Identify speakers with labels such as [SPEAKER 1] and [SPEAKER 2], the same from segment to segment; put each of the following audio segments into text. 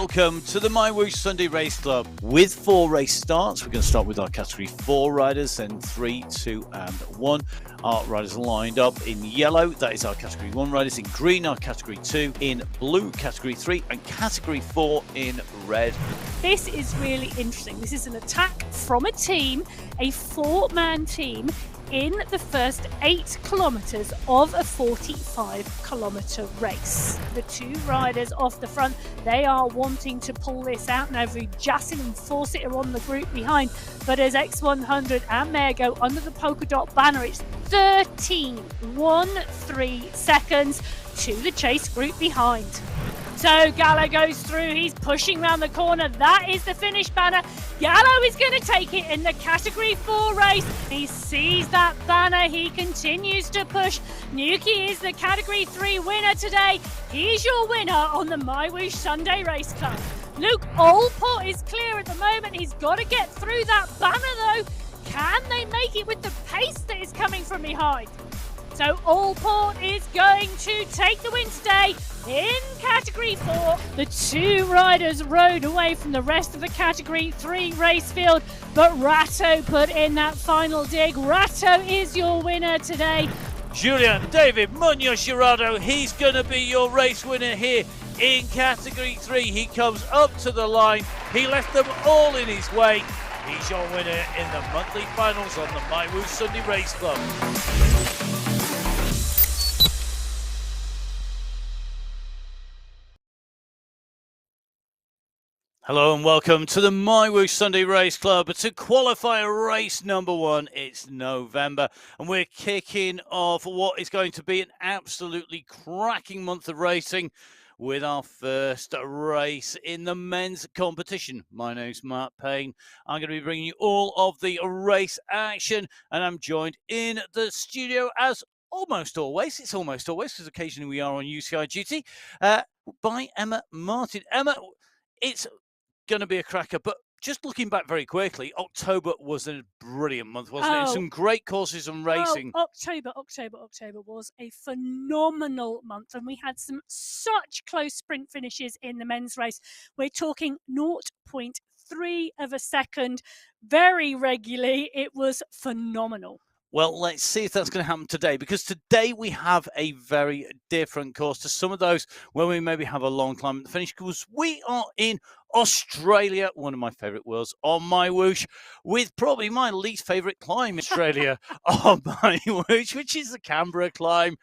[SPEAKER 1] welcome to the MyWhoosh Sunday Race Club. With 4 race starts, we're going to start with our Category 4 riders, then 3, 2 and 1. Our riders lined up in yellow, that is our Category 1 riders. In green, our Category 2. In blue, Category 3. And Category 4 in red.
[SPEAKER 2] This is really interesting. This is an attack from a team, a 4-man team, in the first 8 kilometres of a 45-kilometre race. The 2 riders off the front, they are wanting to pull this out. Now, Vujassin and Fawcett are on the group behind, but as X100 and Mare go under the polka dot banner, it's 13 seconds to the chase group behind. So Gallo goes through, he's pushing around the corner, that is the finish banner. Gallo is going to take it in the Category 4 race. He sees that banner, he continues to push. Nuki is the Category 3 winner today. He's your winner on the MyWhoosh Sunday Race Club. Luke Allport is clear at the moment, he's got to get through that banner though. Can they make it with the pace that is coming from behind? So Allport is going to take the win today in Category 4. The 2 riders rode away from the rest of the Category 3 race field, but Ratto put in that final dig. Ratto is your winner today.
[SPEAKER 1] Julian David Munoz-Jurado, he's going to be your race winner here in Category 3. He comes up to the line. He left them all in his way. He's your winner in the monthly finals on the MyWhoosh Sunday Race Club. Hello and welcome to the MyWhoosh Sunday Race Club. It's a qualifier race number 1. It's November and we're kicking off what is going to be an absolutely cracking month of racing with our first race in the men's competition. My name's Matt Payne. I'm going to be bringing you all of the race action and I'm joined in the studio as almost always. It's almost always because occasionally we are on UCI duty by Emma Martin. Emma, it's going to be a cracker, but just looking back very quickly, October was a brilliant month, wasn't it? Some great courses and racing.
[SPEAKER 2] October was a phenomenal month, and we had some such close sprint finishes in the men's race. We're talking 0.3 of a second very regularly. It was phenomenal.
[SPEAKER 1] Well, let's see if that's going to happen today, because today we have a very different course to some of those where we maybe have a long climb at the finish, because we are in Australia, one of my favourite worlds on MyWhoosh, with probably my least favourite climb in Australia on MyWhoosh, which is the Canberra climb.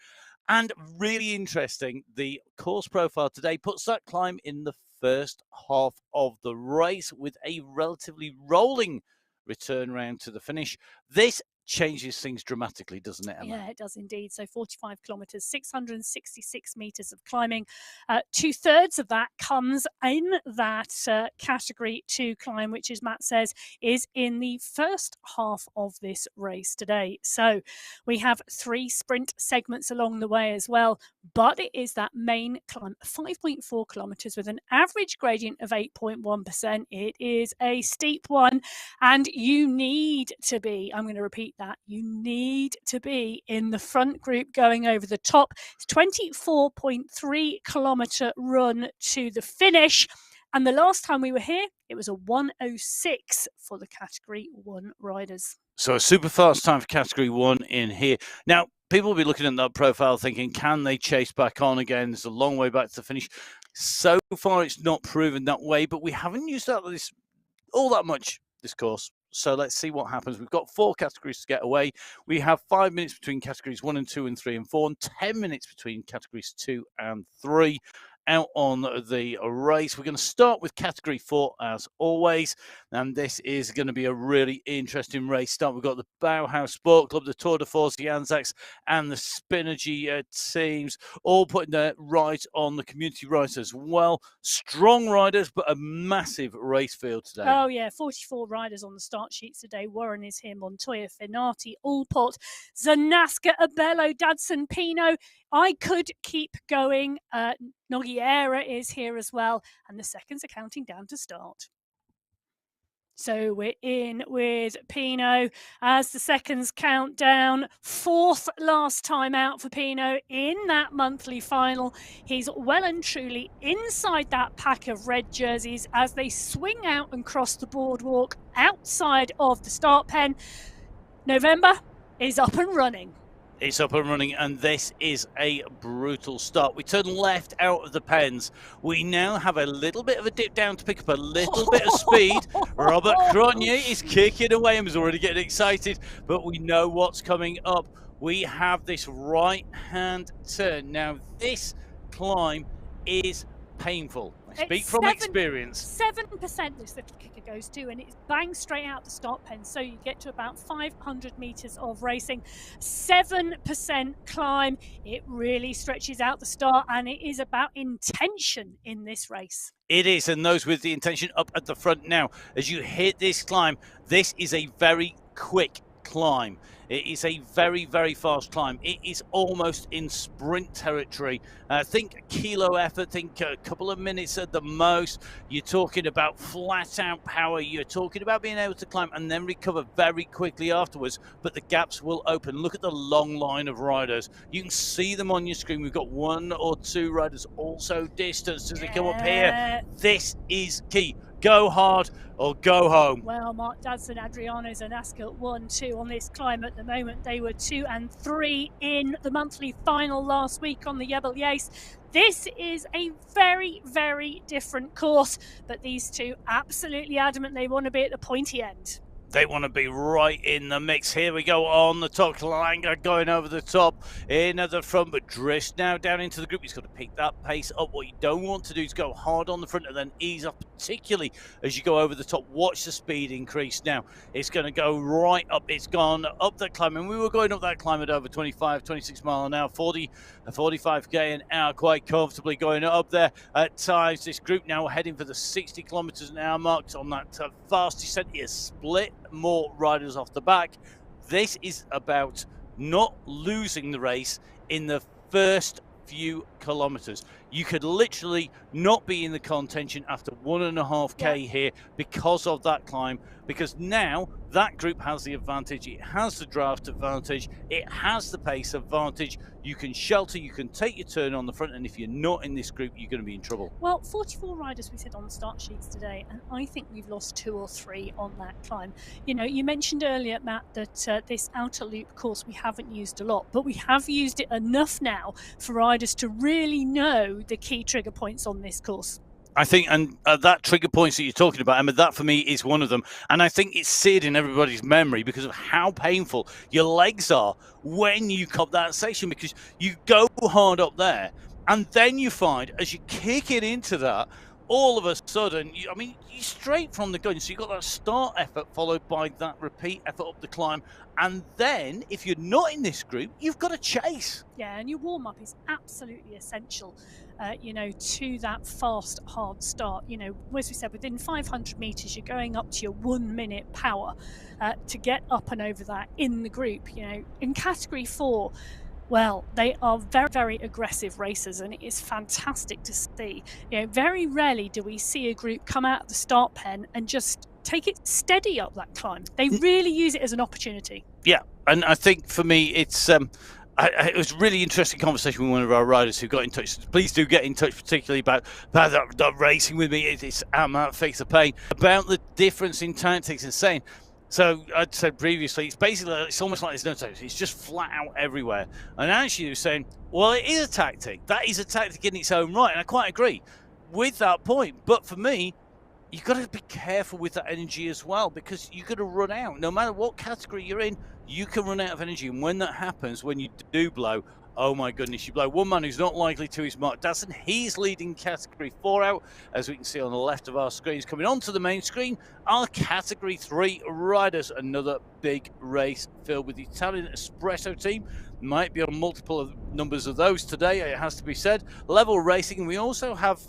[SPEAKER 1] And really interesting, the course profile today puts that climb in the first half of the race with a relatively rolling return round to the finish. This changes things dramatically, doesn't it, Emma?
[SPEAKER 2] Yeah, it does indeed. So 45 kilometres, 666 metres of climbing. 2/3 of that comes in that Category 2 climb, which, as Matt says, is in the first half of this race today. So we have 3 sprint segments along the way as well, but it is that main climb, 5.4 kilometres with an average gradient of 8.1%. It is a steep one, and you need to be, I'm going to repeat that, you need to be in the front group going over the top. It's 24.3 kilometre run to the finish. And the last time we were here, it was a 1:06 for the Category 1 riders.
[SPEAKER 1] So a super fast time for Category 1 in here. Now, people will be looking at that profile thinking, can they chase back on again? There's a long way back to the finish. So far, it's not proven that way, but we haven't used this all that much, this course. So let's see what happens. We've got 4 categories to get away. We have 5 minutes between categories 1 and 2 and 3 and 4, and 10 minutes between categories 2 and 3 out on the race. We're going to start with Category 4 as always, and this is going to be a really interesting race start. We've got the Bauhaus Sport Club, the Tour de Force, the Anzacs, and the Spinergy teams all putting their right on the community rides as well. Strong riders, but a massive race field today.
[SPEAKER 2] Oh yeah, 44 riders on the start sheets today. Warren is here, Montoya, Finati, Allport, Zanaska, Abello, Dadson, Pino. I could keep going. Nogueira is here as well, and the seconds are counting down to start. So we're in with Pino as the seconds count down. 4th last time out for Pino in that monthly final. He's well and truly inside that pack of red jerseys as they swing out and cross the boardwalk outside of the start pen. November is up and running.
[SPEAKER 1] It's up and running, and this is a brutal start. We turn left out of the pens. We now have a little bit of a dip down to pick up a little bit of speed. Robert Cronje is kicking away and was already getting excited, but we know what's coming up. We have this right-hand turn. Now, this climb is painful. I speak from experience.
[SPEAKER 2] 7% this little kicker goes to, and it's bang straight out the start pen. So you get to about 500 meters of racing. 7% climb. It really stretches out the start, and it is about intention in this race.
[SPEAKER 1] It is, and those with the intention up at the front now. As you hit this climb, this is a very quick climb. It is a very, very fast climb. It is almost in sprint territory. Think kilo effort, think a couple of minutes at the most. You're talking about flat out power. You're talking about being able to climb and then recover very quickly afterwards, but the gaps will open. Look at the long line of riders. You can see them on your screen. We've got 1 or 2 riders also distanced as they come up here. This is key. Go hard or go home.
[SPEAKER 2] Well, Mark Dadson, Adriano Zanaska 1-2 on this climb at the moment. They were 2 and 3 in the monthly final last week on the Jebel Yace. This is a very, very different course, but these two absolutely adamant they want to be at the pointy end.
[SPEAKER 1] They want to be right in the mix. Here we go on the top. Langer going over the top in at the front, but drifts now down into the group. He's got to pick that pace up. What you don't want to do is go hard on the front and then ease up, particularly as you go over the top. Watch the speed increase now. It's going to go right up. It's gone up that climb, and we were going up that climb at over 25, 26 mile an hour, 45k an hour, quite comfortably going up there at times. This group now heading for the 60 kilometers an hour marks on that fast descent. It is split more riders off the back. This is about not losing the race in the first few kilometers. You could literally not be in the contention after 1.5k here because of that climb, because now that group has the advantage. It has the draft advantage. It has the pace advantage. You can shelter, you can take your turn on the front, and if you're not in this group, you're going to be in trouble.
[SPEAKER 2] Well, 44 riders we said on the start sheets today, and I think we've lost 2 or 3 on that climb. You know, you mentioned earlier, Matt, that this outer loop course we haven't used a lot, but we have used it enough now for riders to really know the key trigger points on this course.
[SPEAKER 1] I think, and that trigger points that you're talking about, Emma, that for me is one of them. And I think it's seared in everybody's memory because of how painful your legs are when you come that section, because you go hard up there and then you find as you kick it into that, all of a sudden, you're straight from the gun. So you've got that start effort followed by that repeat effort up the climb. And then if you're not in this group, you've got to chase.
[SPEAKER 2] Yeah, and your warm-up is absolutely essential, to that fast, hard start. You know, as we said, within 500 meters, you're going up to your 1 minute power to get up and over that in the group. You know, in category 4, well, they are very, very aggressive racers, and it is fantastic to see. You know, very rarely do we see a group come out of the start pen and just take it steady up that climb. They really use it as an opportunity.
[SPEAKER 1] Yeah, and I think for me, it's it was a really interesting conversation with one of our riders who got in touch. Please do get in touch, particularly about that racing with me. It's that face of pain about the difference in tactics and saying. So I'd said previously, it's almost like there's no tactics. It's just flat out everywhere. And actually, he was saying, well, it is a tactic. That is a tactic in its own right, and I quite agree with that point. But for me, you've got to be careful with that energy as well, because you're going to run out. No matter what category you're in, you can run out of energy. And when that happens, when you do blow, oh my goodness, you blow. One man who's not likely to is Mark Dadson. He's leading category 4 out, as we can see on the left of our screens. Coming onto the main screen, our category 3 riders. Another big race filled with the Italian Espresso team. Might be on multiple numbers of those today, it has to be said. Level racing, and we also have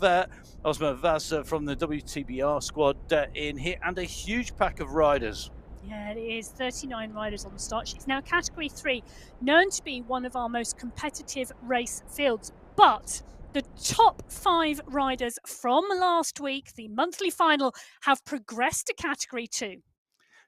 [SPEAKER 1] Osma Vaz from the WTBR squad in here, and a huge pack of riders.
[SPEAKER 2] Yeah, it is 39 riders on the start sheets. Now, category 3, known to be one of our most competitive race fields, but The top 5 riders from last week, the monthly final, have progressed to Category 2.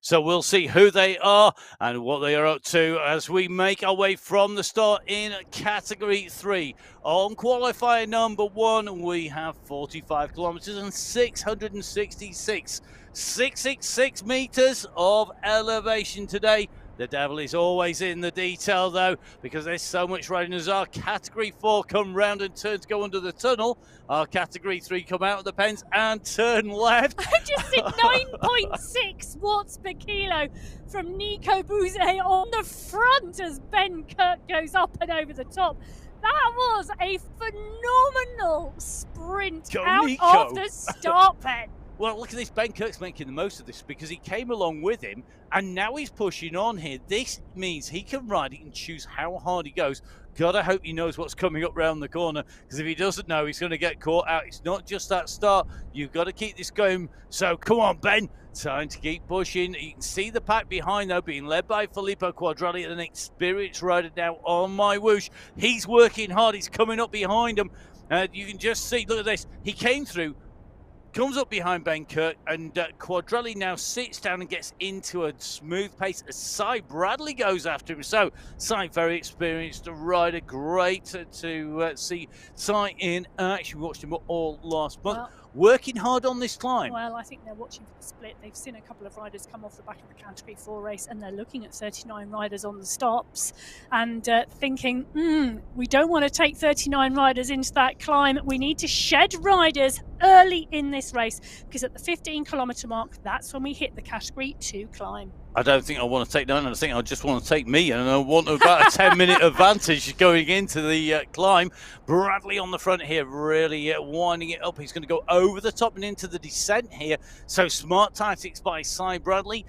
[SPEAKER 1] So we'll see who they are and what they are up to as we make our way from the start in Category 3. On qualifier number 1, we have 45 kilometers and 666 meters of elevation today. The devil is always in the detail, though, because there's so much riding. As our Category 4 come round and turn to go under the tunnel, our Category 3 come out of the pens and turn left.
[SPEAKER 2] I just did 9.6 watts per kilo from Nico Bouzet on the front as Ben Kirk goes up and over the top. That was a phenomenal sprint out
[SPEAKER 1] Nico.
[SPEAKER 2] of the start pen.
[SPEAKER 1] Well, look at this. Ben Kirk's making the most of this because he came along with him and now he's pushing on here. This means he can ride it and choose how hard he goes. God, I hope he knows what's coming up round the corner, because if he doesn't know, he's going to get caught out. It's not just that start. You've got to keep this going. So come on, Ben. Time to keep pushing. You can see the pack behind, though, being led by Filippo Quadrelli, an experienced rider now on MyWhoosh. He's working hard. He's coming up behind him. You can just see, look at this. He came through, comes up behind Ben Kirk, and Quadrelli now sits down and gets into a smooth pace as Cy Bradley goes after him. So Cy, very experienced rider, great to see Cy in action. We watched him all last month.
[SPEAKER 2] Well,
[SPEAKER 1] working hard on this climb.
[SPEAKER 2] Well, I think they're watching for the split. They've seen a couple of riders come off the back of the Category 4 race, and they're looking at 39 riders on the stops and thinking, we don't want to take 39 riders into that climb. We need to shed riders early in this race, because at the 15-kilometre mark, that's when we hit the Category 2 climb.
[SPEAKER 1] I don't think I want to take none. I think I just want to take me, and I want about a 10-minute advantage going into the climb. Bradley on the front here, really winding it up. He's going to go over the top and into the descent here. So smart tactics by Cy Bradley,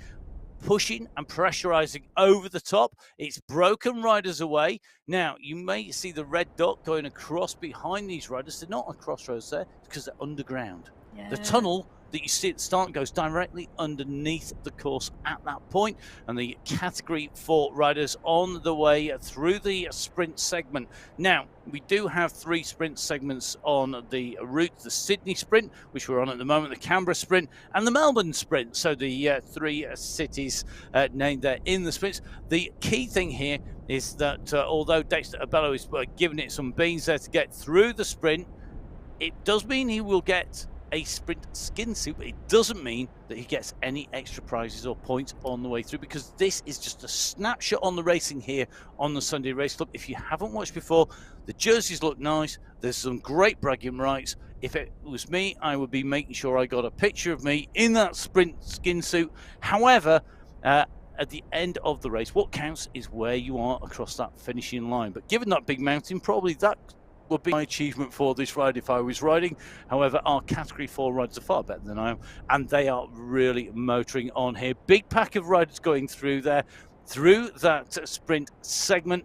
[SPEAKER 1] pushing and pressurizing over the top. It's broken riders away. Now, you may see the red dot going across behind these riders. They're not on crossroads there because they're underground.
[SPEAKER 2] Yeah.
[SPEAKER 1] The tunnel that you see at the start goes directly underneath the course at that point, and the Category 4 riders on the way through the sprint segment. Now, we do have 3 sprint segments on the route: the Sydney sprint, which we're on at the moment, the Canberra sprint, and the Melbourne sprint. So the 3 cities named there in the sprints. The key thing here is that although Dexter Abello is giving it some beans there to get through the sprint, it does mean he will get a sprint skin suit, but it doesn't mean that he gets any extra prizes or points on the way through, because this is just a snapshot on the racing here on the Sunday Race Club. If you haven't watched before, the jerseys look nice. There's some great bragging rights. If it was me, I would be making sure I got a picture of me in that sprint skin suit. However, at the end of the race, what counts is where you are across that finishing line. But given that big mountain, probably that would be my achievement for this ride if I was riding. However, our Category 4 riders are far better than I am, and they are really motoring on here. Big pack of riders going through there, through that sprint segment.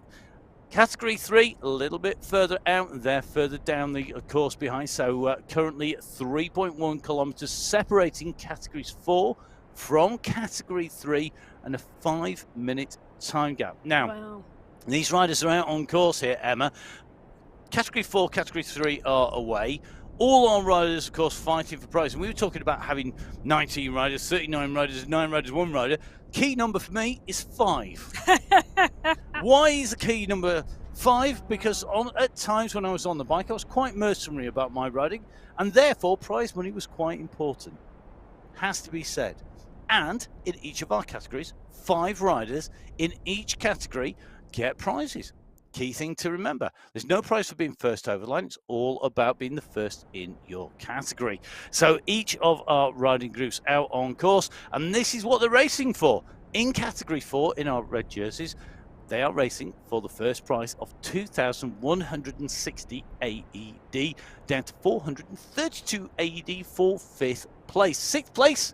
[SPEAKER 1] Category 3, a little bit further out, they're further down the course behind. So currently 3.1 kilometers separating Categories 4 from Category 3, and a 5-minute time gap. Now,
[SPEAKER 2] Wow.
[SPEAKER 1] These riders are out on course here, Emma. Category 4, Category 3 are away. All our riders, of course, fighting for prize. And we were talking about having 19 riders, 39 riders, 9 riders, 1 rider. Key number for me is 5. Why is the key number 5? Because at times when I was on the bike, I was quite mercenary about my riding, and therefore prize money was quite important. Has to be said. And in each of our categories, 5 riders in each category get prizes. Key thing to remember, there's no prize for being first over the line. It's all about being the first in your category. So each of our riding groups out on course, and this is what they're racing for. In Category 4, in our red jerseys, they are racing for the first prize of 2,160 AED, down to 432 AED for 5th place. 6th place?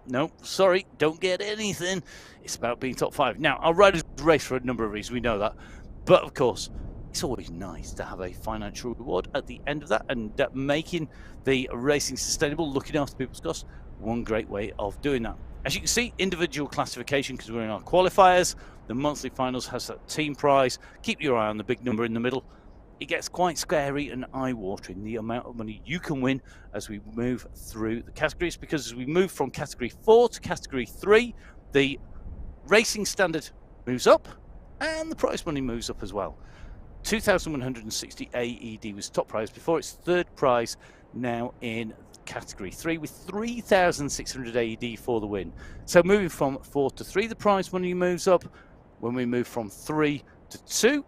[SPEAKER 1] No, sorry, don't get anything. It's about being top 5. Now, our riders race for a number of reasons, we know that. But, of course, it's always nice to have a financial reward at the end of that, and making the racing sustainable, looking after people's costs, one great way of doing that. As you can see, individual classification, because we're in our qualifiers. The monthly finals has that team prize. Keep your eye on the big number in the middle. it gets quite scary and eye-watering, the amount of money you can win as we move through the categories, because as we move from Category 4 to Category 3, the racing standard moves up and the prize money moves up as well. 2,160 AED was top prize before. It's third prize now in Category 3 with 3,600 AED for the win. So moving from 4 to 3, the prize money moves up. When we move from 3 to 2,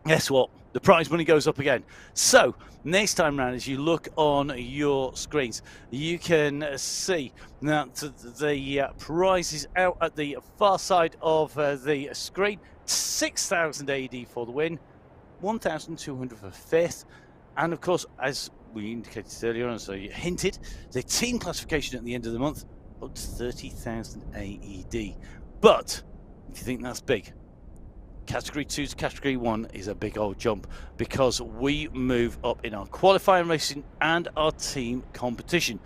[SPEAKER 1] guess what? The prize money goes up again. So next time round, as you look on your screens, you can see that the prizes out at the far side of the screen. 6,000 AED for the win, 1,200 for fifth, and of course, as we indicated earlier on, so you hinted, the team classification at the end of the month up to 30,000 AED. But if you think that's big, Category 2 to Category 1 is a big old jump, because we move up in our qualifying racing and our team competition.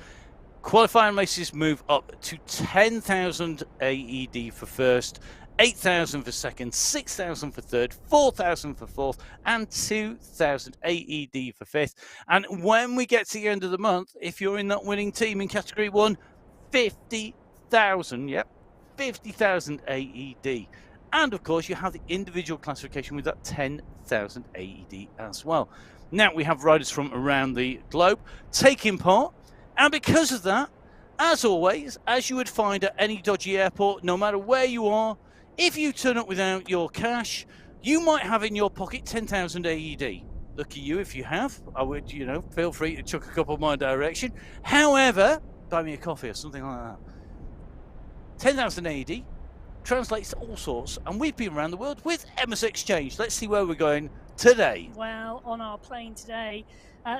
[SPEAKER 1] Qualifying races move up to 10,000 AED for first, 8,000 for second, 6,000 for third, 4,000 for fourth, and 2,000 AED for fifth. And when we get to the end of the month, if you're in that winning team in Category 1, 50,000, yep, 50,000 AED. And of course, you have the individual classification with that 10,000 AED as well. Now, we have riders from around the globe taking part. And because of that, as always, as you would find at any dodgy airport, no matter where you are, if you turn up without your cash, you might have in your pocket 10,000 AED. Lucky you if you have. I would, feel free to chuck a couple my direction. However, buy me a coffee or something like that. 10,000 AED translates to all sorts, and we've been around the world with Emma's Exchange. Let's see where we're going today.
[SPEAKER 2] Well, on our plane today,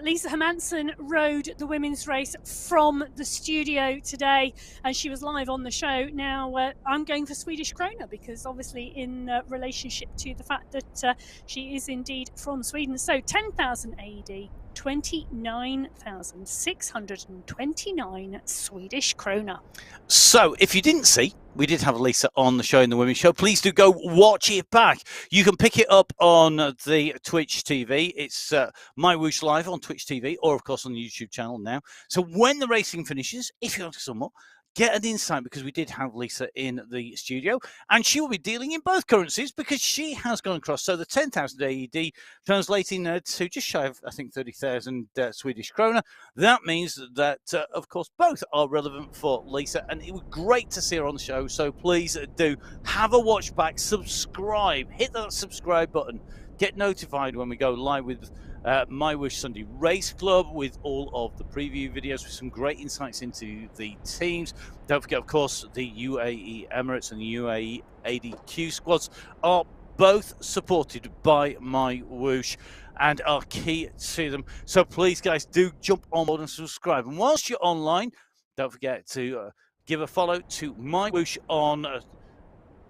[SPEAKER 2] Lisa Hermansen rode the women's race from the studio today, and she was live on the show. Now, I'm going for Swedish krona, because obviously in relationship to the fact that she is indeed from Sweden. So 10,000 AED, 29,629 Swedish krona.
[SPEAKER 1] So if you didn't see, we did have Lisa on the show in the women's show. Please do go watch it back. You can pick it up on the Twitch TV. It's MyWhoosh Live on Twitch TV, or of course on the YouTube channel now. So when the racing finishes, if you want some more, get an insight, because we did have Lisa in the studio, and she will be dealing in both currencies because she has gone across. So the 10,000 AED translating to just shy of, I think, 30,000 Swedish krona. That means that, of course, both are relevant for Lisa, and it was great to see her on the show. So please do have a watch back, subscribe, hit that subscribe button, get notified when we go live with MyWhoosh Sunday Race Club with all of the preview videos with some great insights into the teams. Don't forget, of course, the UAE Emirates and the UAE ADQ squads are both supported by MyWhoosh and are key to them. So please, guys, do jump on board and subscribe. And whilst you're online, don't forget to give a follow to MyWhoosh on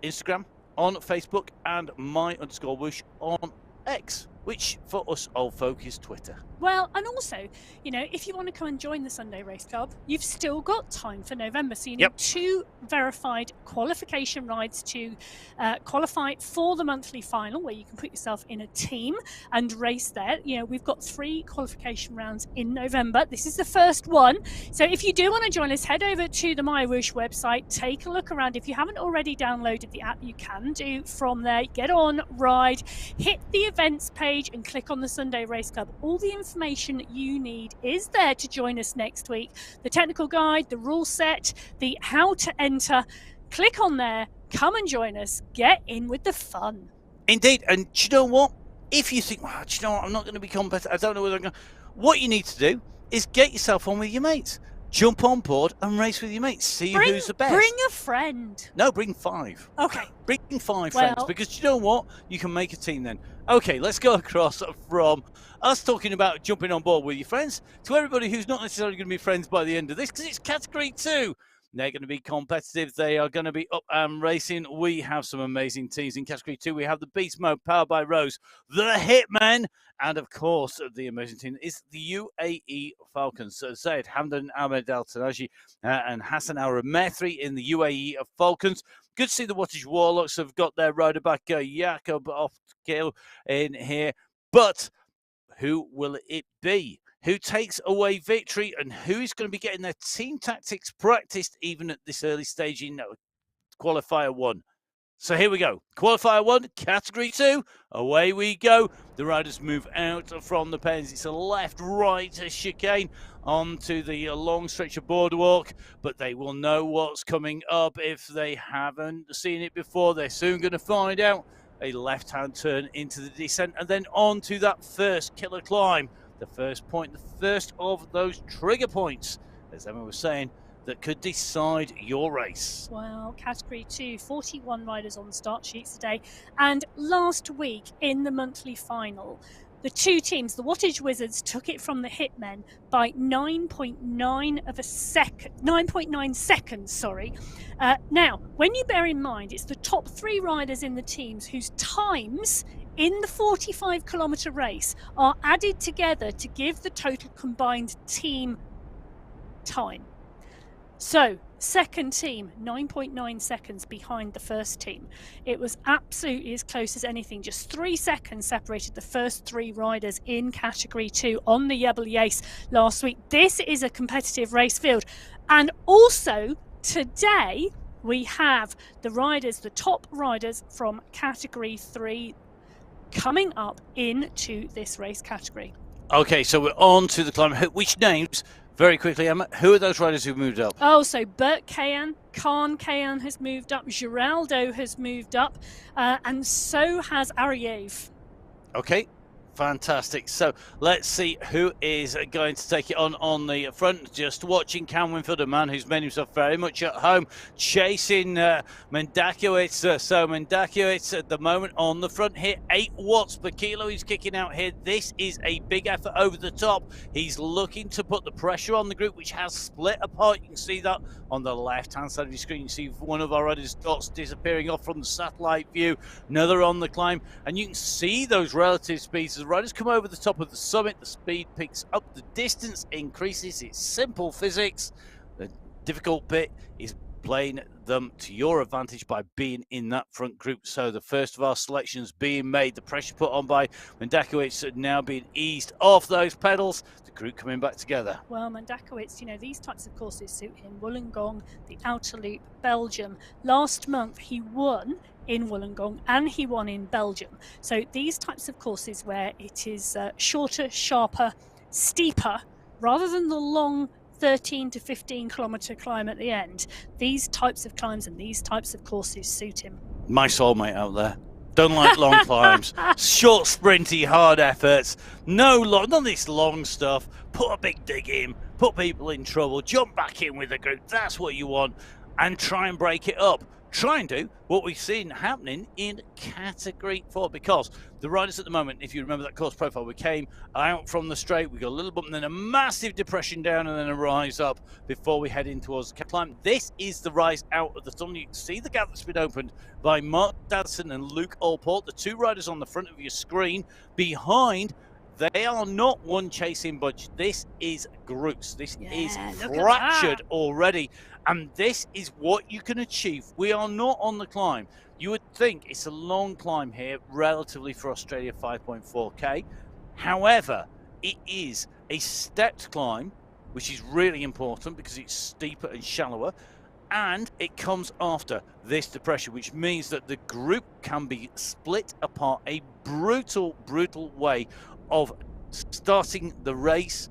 [SPEAKER 1] Instagram, on Facebook, and my_whoosh on X, which for us old folk is Twitter.
[SPEAKER 2] Well, and also, if you want to come and join the Sunday Race Club, you've still got time for November. So you need 2 verified qualification rides to qualify for the monthly final, where you can put yourself in a team and race there. We've got 3 qualification rounds in November. This is the first one. So if you do want to join us, head over to the MyWhoosh website, take a look around. If you haven't already downloaded the app, you can do from there. Get on, ride, hit the events page and click on the Sunday Race Club. All the information you need is there to join us next week. The technical guide, the rule set, the how to enter. Click on there, come and join us, get in with the fun.
[SPEAKER 1] Indeed, and do you know what? If you think, well, do you know what, I'm not going to be competitive, I don't know whether I'm going to... What you need to do is get yourself on with your mates. Jump on board and race with your mates. See who's the best.
[SPEAKER 2] Bring a friend.
[SPEAKER 1] No, bring 5.
[SPEAKER 2] Okay.
[SPEAKER 1] Bring 5 friends, because you know what? You can make a team then. Okay, let's go across from us talking about jumping on board with your friends to everybody who's not necessarily going to be friends by the end of this, because it's Category 2. They're going to be competitive. They are going to be up and racing. We have some amazing teams in Category 2. We have the Beast Mode powered by Rose, the Hitmen, and of course, the amazing team is the UAE Falcons. Zaid Hamdan, Ahmed Al Tanaji, and Hassan Al Ramethri in the UAE Falcons. Good to see the Wattage Warlocks have got their rider back, Jakob off kill in here. But Who will it be? Who takes away victory, and who is going to be getting their team tactics practiced even at this early stage in Qualifier 1? So here we go. Qualifier 1, Category 2, away we go. The riders move out from the pens. It's a left-right chicane onto the long stretch of boardwalk, but they will know what's coming up if they haven't seen it before. They're soon going to find out. A left-hand turn into the descent, and then on to that first killer climb. The first point, the first of those trigger points, as Emma was saying, that could decide your race.
[SPEAKER 2] Well, Category 2, 41 riders on the start sheets today. And last week in the monthly final, the two teams, the Wattage Wizards, took it from the Hitmen by 9.9 seconds, sorry. Now, when you bear in mind, it's the top 3 riders in the teams whose times in the 45-kilometre race are added together to give the total combined team time. So, second team, 9.9 seconds behind the first team. It was absolutely as close as anything. Just 3 seconds separated the first 3 riders in Category 2 on the Yebble Yace last week. This is a competitive race field. And also, today, we have the riders, the top riders from Category 3 coming up into this race category.
[SPEAKER 1] Okay, so we're on to the climb. Which names? Very quickly, Emma, who are those riders who've moved up?
[SPEAKER 2] Oh, so Bert Kayan, Khan Kayan has moved up, Geraldo has moved up, and so has Ariev.
[SPEAKER 1] Okay, fantastic. So let's see who is going to take it on the front. Just watching Cam Winfield, a man who's made himself very much at home, chasing Mendakiewicz. So Mendakiewicz at the moment on the front here, 8 watts per kilo. He's kicking out here. This is a big effort over the top. He's looking to put the pressure on the group, which has split apart. You can see that on the left-hand side of your screen. You see one of our riders' dots disappearing off from the satellite view, another on the climb, and you can see those relative speeds. As the riders come over the top of the summit, the speed picks up, the distance increases. It's simple physics. The difficult bit is playing them to your advantage by being in that front group. So the first of our selections being made, the pressure put on by Mendakiewicz now being eased off those pedals, the group coming back together.
[SPEAKER 2] Well, Mendakiewicz, you know, these types of courses suit him. Wollongong, the Outer Loop, Belgium. Last month he won in Wollongong and he won in Belgium. So these types of courses where it is shorter, sharper, steeper, rather than the long 13 to 15 kilometre climb at the end, these types of climbs and these types of courses suit him.
[SPEAKER 1] My soulmate out there. Don't like long climbs, short, sprinty, hard efforts. None of this long stuff. Put a big dig in, put people in trouble, jump back in with the group. That's what you want, and try and break it up. Try and do what we've seen happening in Category 4, because the riders at the moment, if you remember that course profile, we came out from the straight, we got a little bump, and then a massive depression down, and then a rise up before we head in towards the climb. This is the rise out of the tunnel. You can see the gap that's been opened by Mark Dadson and Luke Allport, the 2 riders on the front of your screen. Behind, they are not one chasing bunch. This is groups. This is fractured already. And this is what you can achieve. We are not on the climb. You would think it's a long climb here, relatively for Australia, 5.4k. However, it is a stepped climb, which is really important because it's steeper and shallower. And it comes after this depression, which means that the group can be split apart. A brutal, brutal way of starting the race.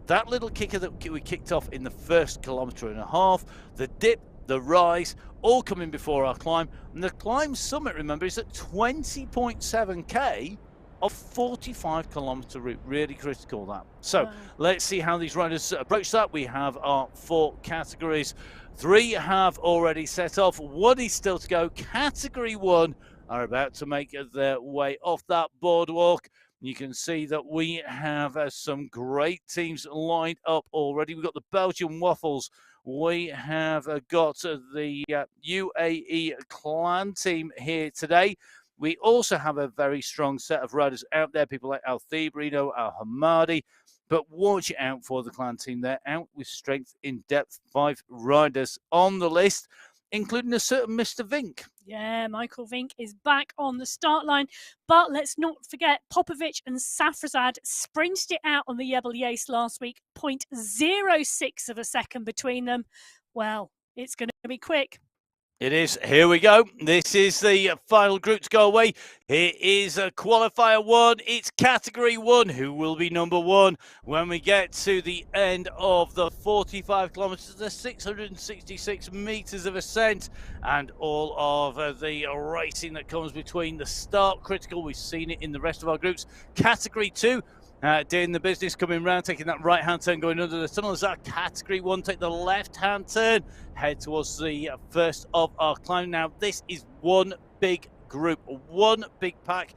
[SPEAKER 1] That little kicker that we kicked off in the first 1.5 kilometres, the dip, the rise, all coming before our climb. And the climb summit, remember, is at 20.7k of 45-kilometre route. Really critical, that. So let's see how these riders approach that. We have our 4 categories. 3 have already set off. 1 is still to go. Category 1 are about to make their way off that boardwalk. You can see that we have some great teams lined up already. We've got the Belgian Waffles. We have got the UAE Clan team here today. We also have a very strong set of riders out there, people like Al Thibrino, Al Hamadi. But watch out for the Clan team. They're out with strength in depth. 5 riders on the list, including a certain Mr. Vink.
[SPEAKER 2] Yeah, Michael Vink is back on the start line. But let's not forget, Popovic and Safrazad sprinted it out on the Jebel Yace last week. 0.06 of a second between them. Well, it's going to be quick.
[SPEAKER 1] It is. Here we go. This is the final group to go away. It is a qualifier 1. It's category 1. Who will be number 1 when we get to the end of the 45 kilometers, the 666 meters of ascent, and all of the racing that comes between the start critical. We've seen it in the rest of our groups. Category 2. Doing the business, coming round, taking that right-hand turn, going under the tunnel. Is that category 1? Take the left-hand turn, head towards the first of our climb. Now, this is one big group, one big pack.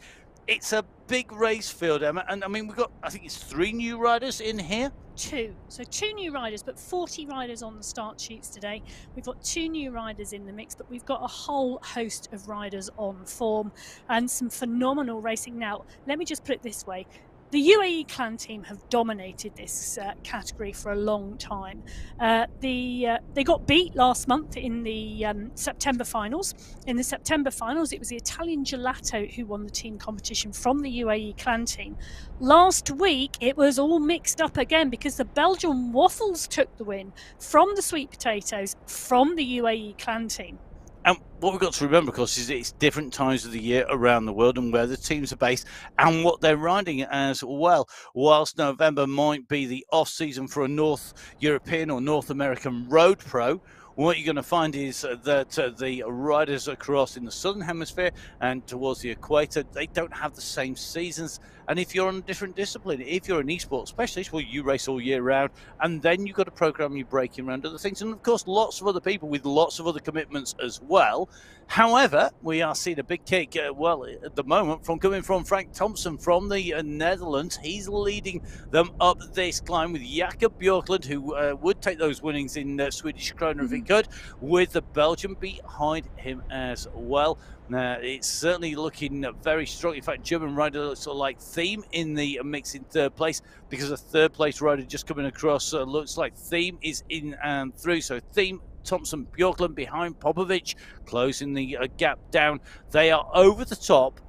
[SPEAKER 1] It's a big race field, Emma, and I mean, we've got, I think it's 3 new riders in here.
[SPEAKER 2] 2. So 2 new riders, but 40 riders on the start sheets today. We've got 2 new riders in the mix, but we've got a whole host of riders on form and some phenomenal racing. Now, let me just put it this way. The UAE clan team have dominated this category for a long time. They got beat last month in the September finals. In the September finals, it was the Italian Gelato who won the team competition from the UAE clan team. Last week, it was all mixed up again because the Belgian Waffles took the win from the Sweet Potatoes from the UAE clan team.
[SPEAKER 1] And what we've got to remember, of course, is it's different times of the year around the world and where the teams are based and what they're riding as well. Whilst November might be the off-season for a North European or North American road pro, what you're going to find is that the riders across in the Southern Hemisphere and towards the equator, they don't have the same seasons. And if you're on a different discipline, if you're an esports specialist, well, you race all year round, and then you've got to program your braking around other things. And of course, lots of other people with lots of other commitments as well. However, we are seeing a big kick, well, at the moment, coming from Frank Thompson from the Netherlands. He's leading them up this climb with Jakob Björklund, who would take those winnings in Swedish Krona if he could, with the Belgian behind him as well. It's certainly looking very strong. In fact, German rider looks sort of like Thiem in the mix in 3rd place, because a 3rd place rider just coming across looks like Thiem is in and through. So Thiem, Thompson, Björklund behind Popovic, closing the gap down. They are over the top,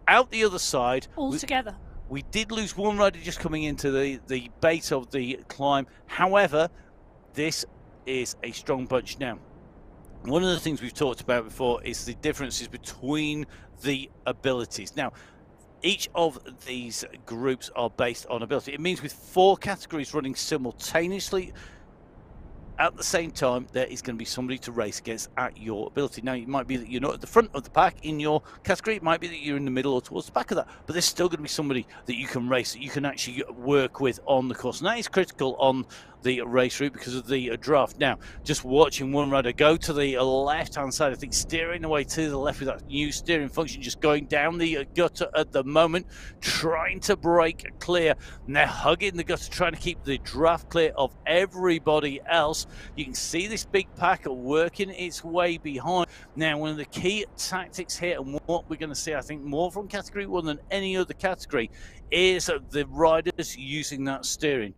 [SPEAKER 1] out the other side.
[SPEAKER 2] All together.
[SPEAKER 1] We did lose one rider just coming into the base of the climb. However, this is a strong bunch now. One of the things we've talked about before is the differences between the abilities. Now, each of these groups are based on ability. It means with 4 categories running simultaneously at the same time, there is going to be somebody to race against at your ability. Now, it might be that you're not at the front of the pack in your category. It might be that you're in the middle or towards the back of that. But there's still going to be somebody that you can race, that you can actually work with on the course. And that is critical on the race route because of the draft. Now, just watching one rider go to the left-hand side, I think steering away to the left with that new steering function, just going down the gutter at the moment, trying to break clear. And they're hugging the gutter, trying to keep the draft clear of everybody else. You can see this big pack working its way behind. Now, one of the key tactics here, and what we're going to see, I think, more from category 1 than any other category, is the riders using that steering.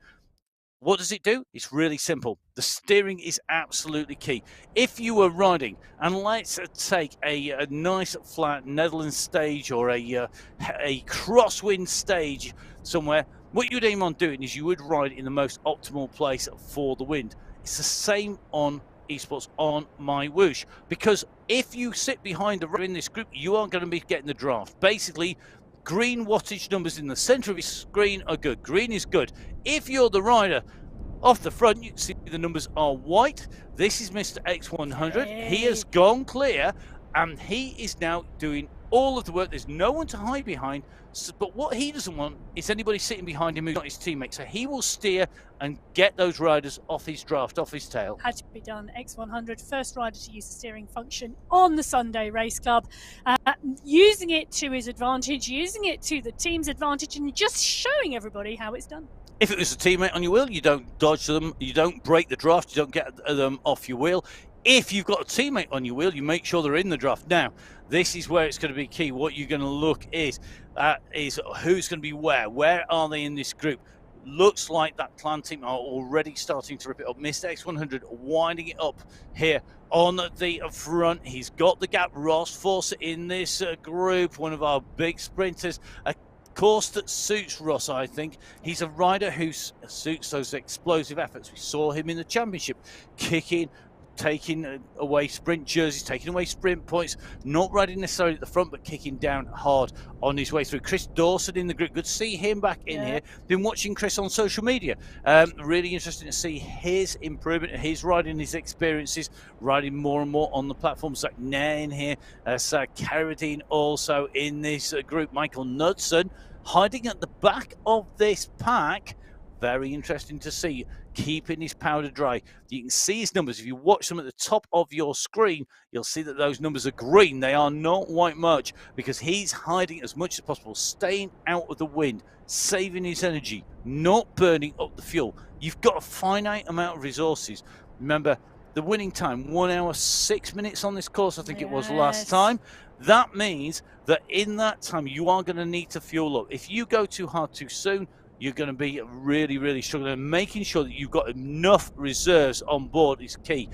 [SPEAKER 1] What does it do? It's really simple. The steering is absolutely key. If you were riding, and let's take a nice flat Netherlands stage or a crosswind stage somewhere, what you'd aim on doing is you would ride in the most optimal place for the wind. It's the same on esports, on MyWhoosh, because if you sit behind the rider in this group, you aren't going to be getting the draft. Basically, green wattage numbers in the center of your screen are good. Green is good. If you're the rider off the front, you can see the numbers are white. This is Mr. X100.
[SPEAKER 2] Hey.
[SPEAKER 1] He has gone clear, and he is now doing all of the work. There's no one to hide behind. But what he doesn't want is anybody sitting behind him who's not his teammate. So he will steer and get those riders off his draft, off his tail.
[SPEAKER 2] Had to be done. X100, first rider to use the steering function on the Sunday Race Club, using it to his advantage, using it to the team's advantage, and just showing everybody how it's done.
[SPEAKER 1] If it was a teammate on your wheel, you don't dodge them, you don't break the draft, you don't get them off your wheel. If you've got a teammate on your wheel, you make sure they're in the draft. Now, this is where it's going to be key. What you're going to look is who's going to be where. Where are they in this group? Looks like that clan team are already starting to rip it up. Mr. X100 winding it up here on the front. He's got the gap. Ross Fawcett in this group, one of our big sprinters. A course that suits Ross, I think. He's a rider who suits those explosive efforts. We saw him in the championship, kicking, taking away sprint jerseys, taking away sprint points, not riding necessarily at the front, but kicking down hard on his way through. Chris Dawson in the group. Good to see him back in here. Been watching Chris on social media. Really interesting to see his improvement, his riding, his experiences, riding more and more on the platform. Zach Nair in here. Zach Carradine also in this group. Michael Knudsen hiding at the back of this pack. Very interesting to see, keeping his powder dry. You can see his numbers. If you watch them at the top of your screen, you'll see that those numbers are green. They are not white much, because he's hiding as much as possible, staying out of the wind, saving his energy, not burning up the fuel. You've got a finite amount of resources. Remember, the winning time, 1 hour, 6 minutes on this course, I think it was last time. That means that in that time, you are going to need to fuel up. If you go too hard too soon, you're going to be really, really struggling. And making sure that you've got enough reserves on board is key.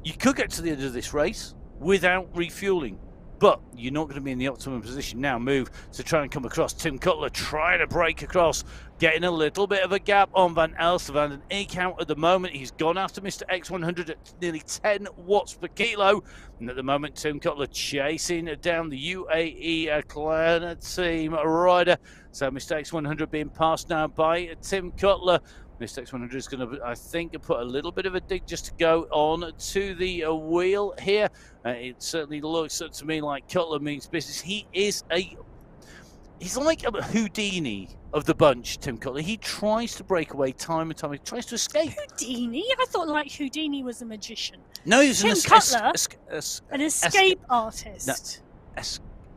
[SPEAKER 1] You could get to the end of this race without refueling, but you're not going to be in the optimum position now. Move to try and come across. Tim Cutler trying to break across, getting a little bit of a gap on Van Elster. Van den Eyck out at the moment. He's gone after Mr. X100 at nearly 10 watts per kilo. And at the moment, Tim Cutler chasing down the UAE Clan team rider. So Mr. X100 being passed now by Tim Cutler. Mr. X100 is going to, I think, put a little bit of a dig just to go on to the wheel here. It certainly looks to me like Cutler means business. He's like a Houdini of the bunch, Tim Cutler. He tries to break away time and time. He tries to escape.
[SPEAKER 2] Houdini? I thought like Houdini was a magician.
[SPEAKER 1] No, he's
[SPEAKER 2] Tim Cutler, an escape artist.
[SPEAKER 1] No,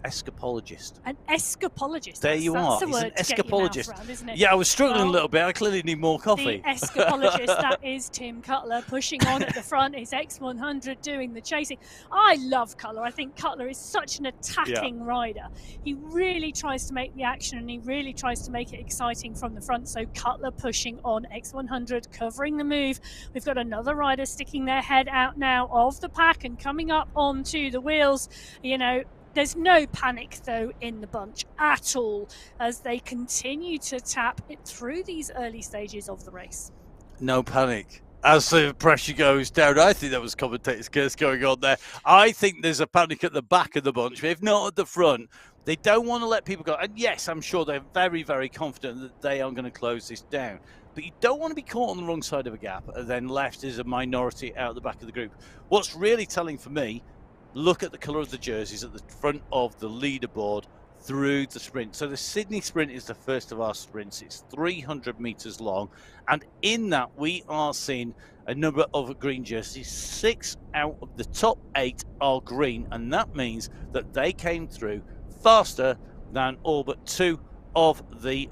[SPEAKER 1] escapologist.
[SPEAKER 2] An escapologist.
[SPEAKER 1] There you are.
[SPEAKER 2] He's
[SPEAKER 1] an escapologist.
[SPEAKER 2] Around, isn't it?
[SPEAKER 1] Yeah, I was struggling a little bit. I clearly need more coffee.
[SPEAKER 2] The escapologist, that is Tim Cutler, pushing on at the front. His X100 doing the chasing. I love Cutler. I think Cutler is such an attacking rider. He really tries to make the action, and he really tries to make it exciting from the front. So Cutler pushing on, X100 covering the move. We've got another rider sticking their head out now of the pack and coming up onto the wheels. You know, there's no panic, though, in the bunch at all as they continue to tap it through these early stages of the race.
[SPEAKER 1] No panic. As the pressure goes down, I think that was commentator's curse going on there. I think there's a panic at the back of the bunch, if not at the front. They don't want to let people go. And yes, I'm sure they're very, very confident that they are going to close this down. But you don't want to be caught on the wrong side of a gap and then left as a minority out the back of the group. What's really telling for me, look at the colour of the jerseys at the front of the leaderboard through the sprint. So the Sydney sprint is the first of our sprints. It's 300 metres long. And in that, we are seeing a number of green jerseys. 6 out of the top 8 are green. And that means that they came through faster than all but 2 of the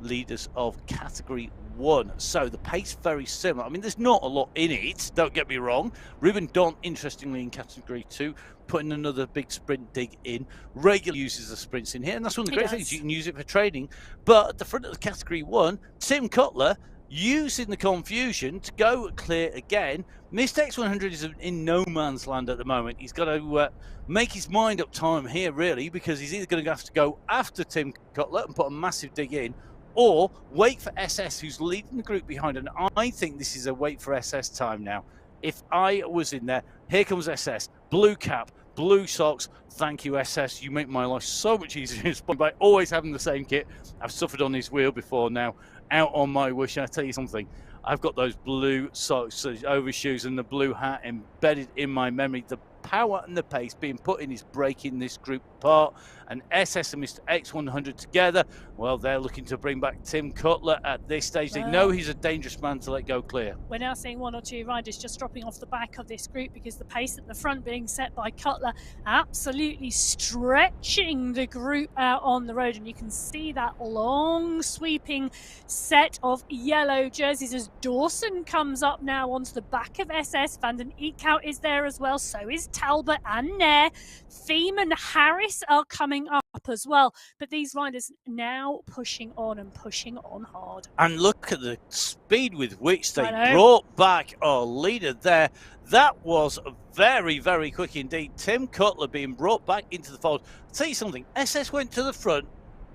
[SPEAKER 1] leaders of category 1. So the pace very similar. I mean, there's not a lot in it, don't get me wrong. Ruben Don, interestingly, in category 2, putting another big sprint dig in. Regularly uses the sprints in here, and that's one of the great things. You can use it for trading. But at the front of the category 1, Tim Cutler using the confusion to go clear again. Mr. X100 is in no man's land at the moment. He's got to make his mind up time here, really, because he's either going to have to go after Tim Cutler and put a massive dig in, or wait for SS, who's leading the group behind. And I think this is a wait for SS time now. If I was in there, here comes SS, blue cap, blue socks. Thank you, SS. You make my life so much easier by always having the same kit. I've suffered on his wheel before now, out on MyWhoosh. And I tell you something, I've got those blue socks, overshoes, and the blue hat embedded in my memory. The power and the pace being put in is breaking this group apart. And SS and Mr. X100 together, well, they're looking to bring back Tim Cutler at this stage. They know he's a dangerous man to let go clear.
[SPEAKER 2] We're now seeing 1 or 2 riders just dropping off the back of this group because the pace at the front being set by Cutler, absolutely stretching the group out on the road. And you can see that long sweeping set of yellow jerseys as Dawson comes up now onto the back of SS. Van den Eyck is there as well. So is Talbot and Nair. Thiem and Harris are coming up lap as well. But these riders now pushing on and pushing on hard.
[SPEAKER 1] And look at the speed with which they brought back our leader there. That was very, very quick indeed. Tim Cutler being brought back into the fold. I'll tell you something, SS went to the front.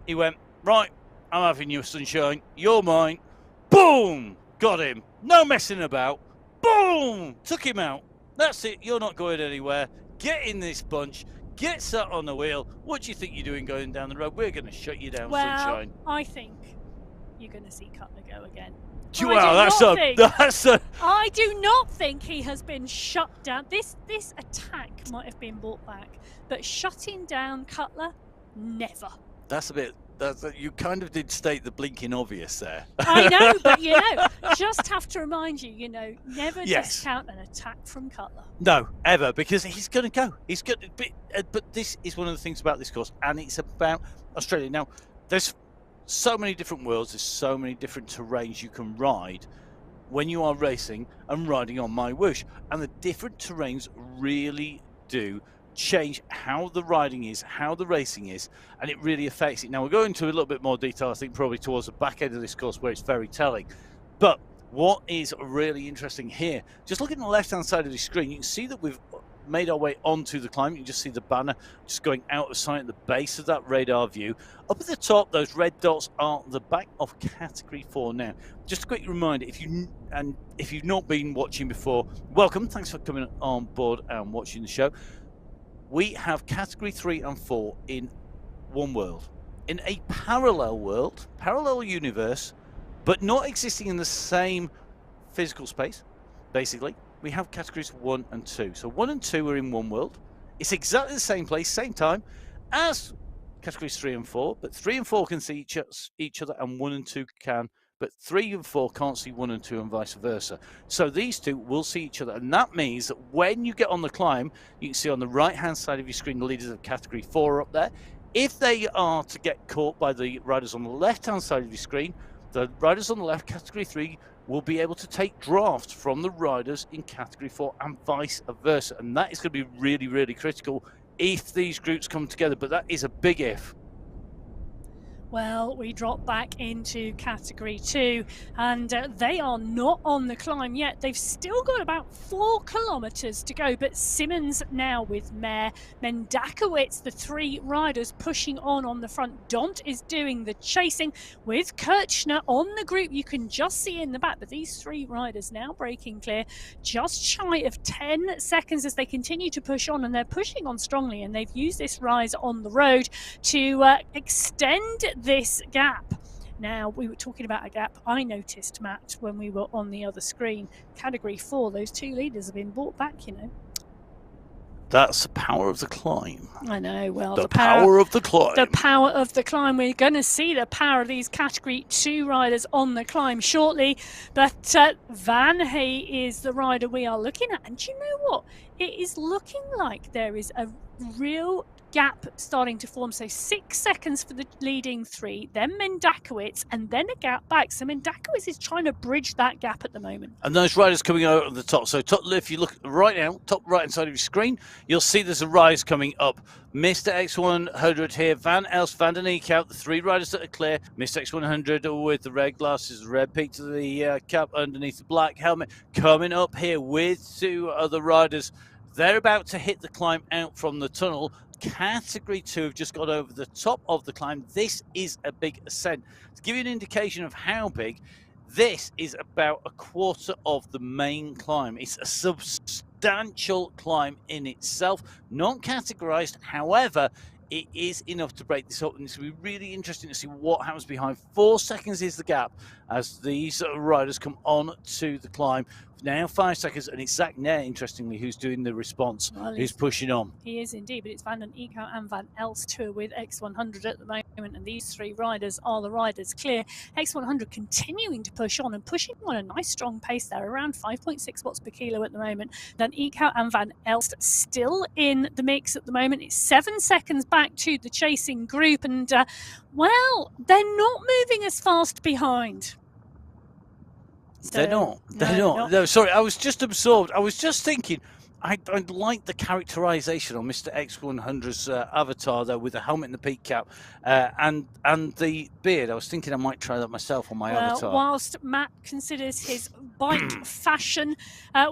[SPEAKER 1] He went, right, I'm having you, sunshine. You're mine. Boom! Got him. No messing about. Boom! Took him out. That's it. You're not going anywhere. Get in this bunch. Get sat on the wheel. What do you think you're doing going down the road? We're going to shut you down, sunshine.
[SPEAKER 2] I think you're going to see Cutler go again. I do not think he has been shut down. This attack might have been brought back, but shutting down Cutler, never.
[SPEAKER 1] That's a bit. You kind of did state the blinking obvious there.
[SPEAKER 2] I know, but just have to remind you, never discount an attack from Cutler.
[SPEAKER 1] No, ever, because he's going to go. He's going to. But this is one of the things about this course, and it's about Australia. Now, there's so many different worlds. There's so many different terrains you can ride when you are racing and riding on MyWhoosh, and the different terrains really do change how the riding is, how the racing is, and it really affects it. Now we'll go into a little bit more detail, I think, probably towards the back end of this course where it's very telling. But what is really interesting here, just looking at the left hand side of the screen, you can see that we've made our way onto the climb. You can just see the banner just going out of sight at the base of that radar view. Up at the top, those red dots are the back of Category 4 now. Just a quick reminder, if you've not been watching before, welcome, thanks for coming on board and watching the show. We have Category 3 and 4 in one world, in a parallel world, parallel universe, but not existing in the same physical space. Basically, we have Categories 1 and 2. So 1 and 2 are in one world. It's exactly the same place, same time as Categories 3 and 4, but 3 and 4 can see each other, and 1 and 2 can. But 3 and 4 can't see 1 and 2 and vice versa. So these two will see each other. And that means that when you get on the climb, you can see on the right-hand side of your screen the leaders of Category 4 up there. If they are to get caught by the riders on the left-hand side of your screen, the riders on the left, Category 3, will be able to take drafts from the riders in Category 4 and vice versa. And that is going to be really, really critical if these groups come together. But that is a big if.
[SPEAKER 2] Well, we drop back into Category 2, and they are not on the climb yet. They've still got about 4 kilometres to go, but Simmons now with Mayer, Mendakowicz, the 3 riders pushing on the front. Dont is doing the chasing with Kirchner on the group. You can just see in the back, but these 3 riders now breaking clear, just shy of 10 seconds as they continue to push on, and they're pushing on strongly, and they've used this rise on the road to extend this gap. Now, we were talking about a gap. I noticed, Matt, when we were on the other screen, Category 4, those 2 leaders have been brought back,
[SPEAKER 1] That's the power of the climb.
[SPEAKER 2] I know, well,
[SPEAKER 1] the power of the climb.
[SPEAKER 2] The power of the climb. We're going to see the power of these Category 2 riders on the climb shortly. But Van Hay is the rider we are looking at. And do you know what? It is looking like there is a real gap starting to form. So 6 seconds for the leading 3, then Mendakowicz, and then a gap back. So Mendakowicz is trying to bridge that gap at the moment.
[SPEAKER 1] And those riders coming out of the top. So if you look right now, top right hand side of your screen, you'll see there's a rise coming up. Mr. X100 here, Van Elst, Van den Eek out, the 3 riders that are clear. Mr. X100 with the red glasses, red peak to the cap underneath the black helmet, coming up here with 2 other riders. They're about to hit the climb out from the tunnel. Category 2 have just got over the top of the climb. This is a big ascent. To give you an indication of how big, this is about a quarter of the main climb. It's a substantial climb in itself, not categorized. However, it is enough to break this up, and it's going to be really interesting to see what happens behind. 4 seconds is the gap as these riders come on to the climb. Now 5 seconds, and it's Zach Nair, interestingly, who's doing the response, who's pushing on.
[SPEAKER 2] He is indeed, but it's Van den Eek and Van Elst who are with X100 at the moment, and these 3 riders are the riders clear. X100 continuing to push on and pushing on a nice strong pace there, around 5.6 watts per kilo at the moment. Then Eek and Van Elst still in the mix at the moment. It's 7 seconds back to the chasing group, and well, they're not moving as fast behind.
[SPEAKER 1] So, they're not. No, sorry, I was just absorbed. I was just thinking, I like the characterization on Mr. X100's avatar there with the helmet and the peak cap and the beard. I was thinking I might try that myself on my avatar.
[SPEAKER 2] Whilst Matt considers his bike fashion,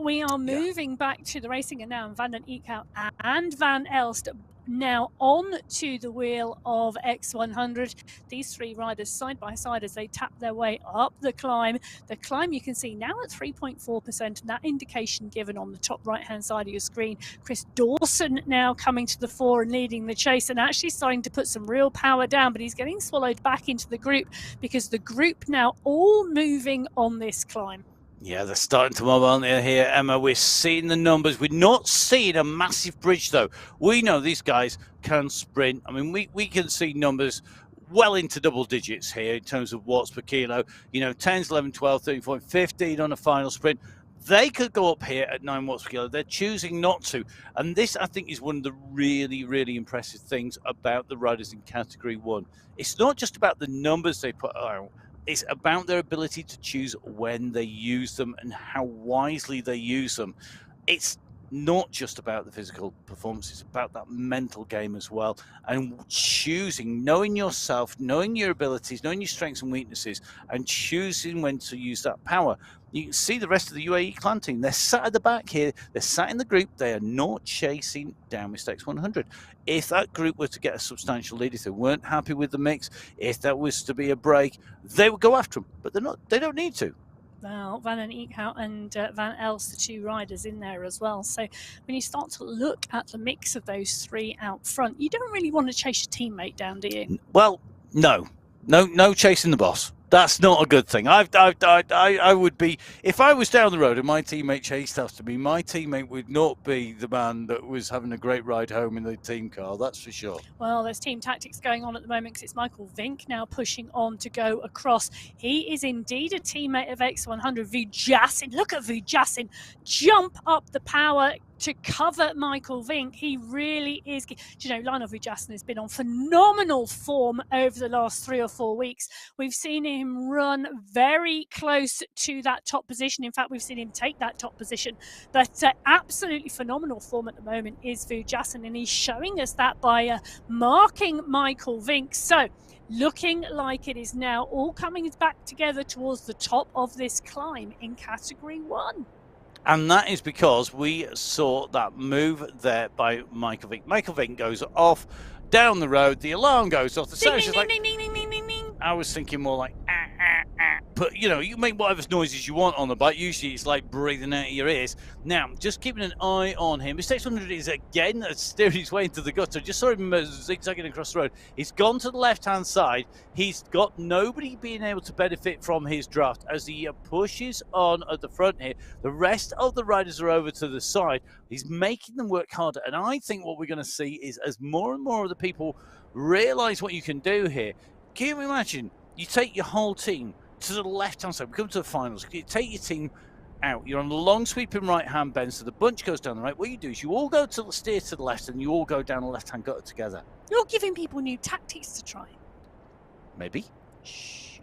[SPEAKER 2] we are moving back to the racing, and now Van den Eekhout and Van Elst now on to the wheel of X100. These three riders side by side as they tap their way up the climb. The climb you can see now at 3.4%, and that indication given on the top right hand side of your screen. Chris Dawson now coming to the fore and leading the chase, and actually starting to put some real power down, but he's getting swallowed back into the group because the group now all moving on this climb.
[SPEAKER 1] Yeah, they're starting to move on here, Emma. We're seeing the numbers. We're not seeing a massive bridge, though. We know these guys can sprint. I mean, we can see numbers well into double digits here in terms of watts per kilo. You know, 10s, 11, 12, 13, 15 on a final sprint. They could go up here at 9 watts per kilo. They're choosing not to. And this, I think, is one of the really, really impressive things about the riders in Category 1. It's not just about the numbers they put out. It's about their ability to choose when they use them and how wisely they use them. It's not just about the physical performance, it's about that mental game as well. And choosing, knowing yourself, knowing your abilities, knowing your strengths and weaknesses, and choosing when to use that power. You can see the rest of the UAE clan team. They're sat at the back here. They're sat in the group. They are not chasing down Mr. X100. If that group were to get a substantial lead, if they weren't happy with the mix, if that was to be a break, they would go after them. But they're not. They don't need to.
[SPEAKER 2] Well, Van den Eekhout and Van Elst, the two riders in there as well. So when you start to look at the mix of those three out front, you don't really want to chase your teammate down, do you?
[SPEAKER 1] Well, no chasing the boss. That's not a good thing. I would be, if I was down the road and my teammate chased after me, my teammate would not be the man that was having a great ride home in the team car, that's for sure.
[SPEAKER 2] Well, there's team tactics going on at the moment because it's Michael Vink now pushing on to go across. He is indeed a teammate of X100. Vujasin, look at Vujasin jump up the power to cover Michael Vink. He really is. You know, Lionel Vujasin has been on phenomenal form over the last 3 or 4 weeks. We've seen him run very close to that top position. In fact, we've seen him take that top position. But absolutely phenomenal form at the moment is Vujasin, and he's showing us that by marking Michael Vink. So looking like it is now all coming back together towards the top of this climb in Category 1.
[SPEAKER 1] And that is because we saw that move there by Michael Vink. Michael Vink goes off down the road. The alarm goes off. The sound is like, ding, ding, ding, ding, ding, ding. I was thinking more like, But, you know, you make whatever noises you want on the bike. Usually it's like breathing out of your ears. Now, just keeping an eye on him. Mr. X100 is again steering his way into the gutter. Just saw him zigzagging across the road. He's gone to the left-hand side. He's got nobody being able to benefit from his draft as he pushes on at the front here. The rest of the riders are over to the side. He's making them work harder. And I think what we're going to see is as more and more of the people realise what you can do here. Can you imagine? You take your whole team to the left-hand side. We come to the finals. You take your team out. You're on the long sweeping right-hand bend, so the bunch goes down the right. What you do is you all go to steer to the left, and you all go down the left-hand gutter together.
[SPEAKER 2] You're giving people new tactics to try.
[SPEAKER 1] Maybe. Shh.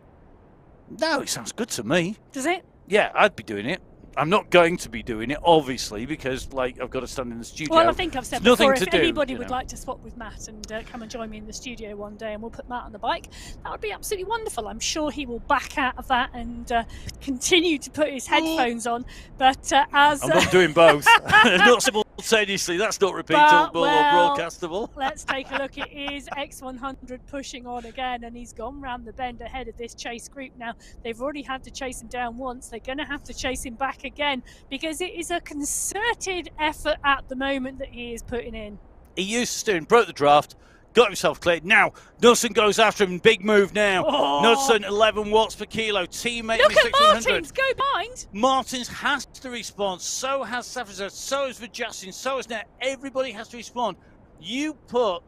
[SPEAKER 1] No, it sounds good to me.
[SPEAKER 2] Does it?
[SPEAKER 1] Yeah, I'd be doing it. I'm not going to be doing it, obviously, because like I've got to stand in the studio.
[SPEAKER 2] Well, I think I've said before, if anybody
[SPEAKER 1] would
[SPEAKER 2] like to swap with Matt and come and join me in the studio one day, and we'll put Matt on the bike, that would be absolutely wonderful. I'm sure he will back out of that and continue to put his headphones on. But as
[SPEAKER 1] I'm not doing both, not simultaneously. That's not repeatable or broadcastable.
[SPEAKER 2] Let's take a look. It is X100 pushing on again, and he's gone round the bend ahead of this chase group. Now they've already had to chase him down once. They're going to have to chase him back again because it is a concerted effort at the moment that he is putting in.
[SPEAKER 1] He used steering, broke the draft, got himself cleared. Now Nelson goes after him. Big move now. Nelson 11 watts per kilo. Teammate
[SPEAKER 2] look at
[SPEAKER 1] Martins,
[SPEAKER 2] go behind.
[SPEAKER 1] Martins has to respond. So has Safazar. So has Vujasin. So has Net. Everybody has to respond. You put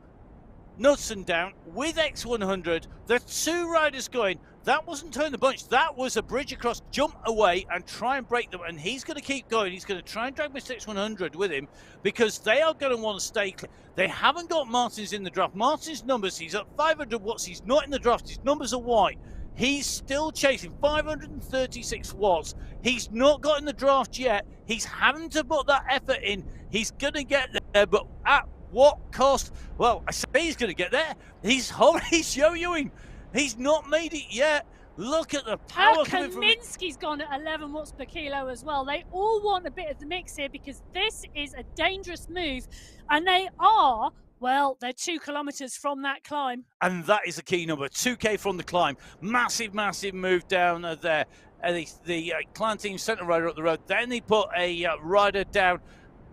[SPEAKER 1] Knudsen down with X100. The two riders going. That wasn't turn the bunch. That was a bridge across, jump away and try and break them. And he's going to keep going. He's going to try and drag Mr. X100 with him because they are going to want to stay clear. They haven't got Martins in the draft. Martins' numbers, he's at 500 watts. He's not in the draft. His numbers are white. He's still chasing 536 watts. He's not got in the draft yet. He's having to put that effort in. He's going to get there, but at what cost? Well, I say he's going to get there. He's yo-yoing. He's not made it yet. Look at the power coming from it.
[SPEAKER 2] Kaminsky's gone at 11 watts per kilo as well. They all want a bit of the mix here because this is a dangerous move, and they are, well, they're 2 kilometers from that climb.
[SPEAKER 1] And that is a key number, 2K from the climb. Massive, massive move down there. The clan team sent a rider up the road. Then they put a rider down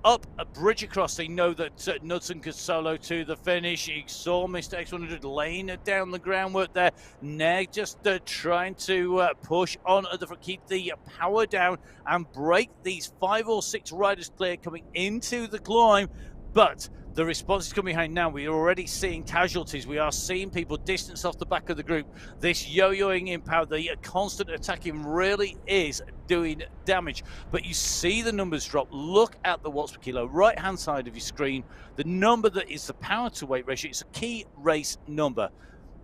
[SPEAKER 1] up a bridge across. They know that Knudsen could solo to the finish. He saw Mr. X100 laying down the groundwork there. Neg just trying to push on at the front, keep the power down and break these 5 or 6 riders clear coming into the climb. But the response is coming behind now. We are already seeing casualties. We are seeing people distance off the back of the group. This yo-yoing in power, the constant attacking really is doing damage. But you see the numbers drop. Look at the watts per kilo, right-hand side of your screen. The number that is the power to weight ratio, it's a key race number.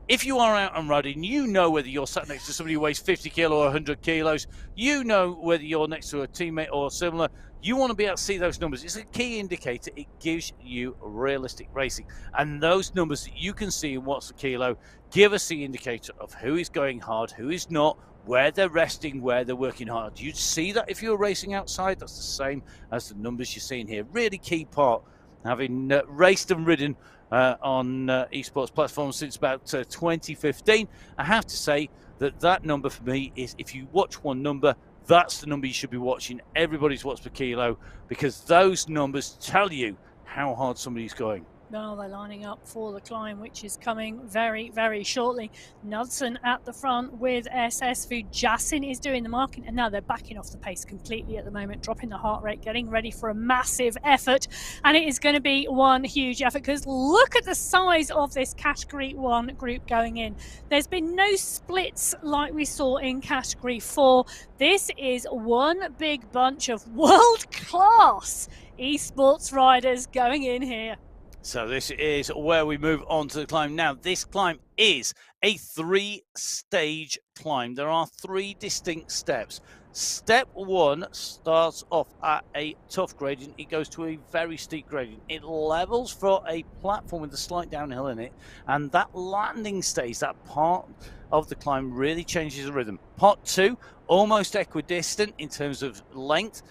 [SPEAKER 1] If you are out and riding, you know whether you're sat next to somebody who weighs 50 kilo or 100 kilos. You know whether you're next to a teammate or similar. You want to be able to see those numbers. It's a key indicator. It gives you realistic racing. And those numbers that you can see in watts per kilo give us the indicator of who is going hard, who is not, where they're resting, where they're working hard. You'd see that if you're racing outside. That's the same as the numbers you're seeing here. Really key part. Having raced and ridden on esports platforms since about 2015, I have to say that number for me is, if you watch one number, that's the number you should be watching. Everybody's watts per kilo, because those numbers tell you how hard somebody's going.
[SPEAKER 2] Now they're lining up for the climb, which is coming very, very shortly. Knudsen at the front with SS. Fujasin is doing the marking, and now they're backing off the pace completely at the moment, dropping the heart rate, getting ready for a massive effort. And it is going to be one huge effort, because look at the size of this Category 1 group going in. There's been no splits like we saw in Category 4. This is one big bunch of world-class esports riders going in here.
[SPEAKER 1] So this is where we move on to the climb. Now, this climb is a 3-stage climb. There are 3 distinct steps. Step 1 starts off at a tough gradient. It goes to a very steep gradient. It levels for a platform with a slight downhill in it. And that landing stage, that part of the climb, really changes the rhythm. Part 2, almost equidistant in terms of length.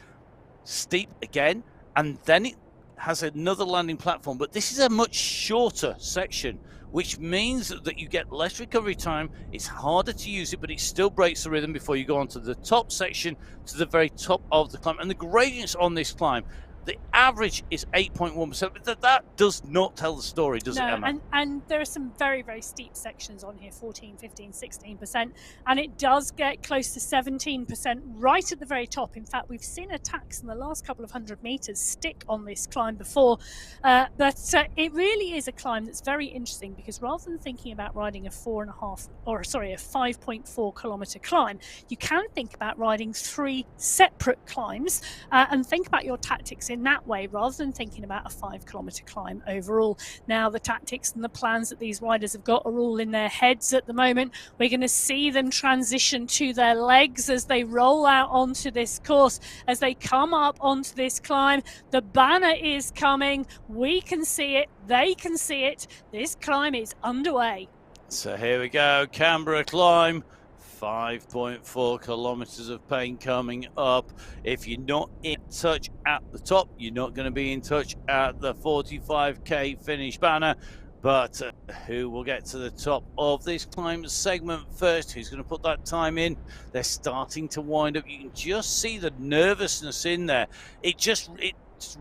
[SPEAKER 1] Steep again. And then it has another landing platform, but this is a much shorter section, which means that you get less recovery time. It's harder to use it, but it still breaks the rhythm before you go on to the top section, to the very top of the climb. And the gradients on this climb, the average is 8.1%, but that does not tell the story, does it, Emma?
[SPEAKER 2] And there are some very, very steep sections on here, 14, 15, 16%, and it does get close to 17% right at the very top. In fact, we've seen attacks in the last couple of 100 meters stick on this climb before, but it really is a climb that's very interesting, because rather than thinking about riding a 5.4 kilometer climb, you can think about riding 3 separate climbs and think about your tactics in that way, rather than thinking about a 5 kilometer climb overall. Now, the tactics and the plans that these riders have got are all in their heads at the moment. We're going to see them transition to their legs as they roll out onto this course, as they come up onto this climb. The banner is coming. We can see it. They can see it. This climb is underway.
[SPEAKER 1] So here we go. Canberra climb. 5.4 kilometers of pain coming up. If you're not in touch at the top, you're not going to be in touch at the 45k finish banner. But who will get to the top of this climb segment first? Who's going to put that time in? They're starting to wind up. You can just see the nervousness in there. It's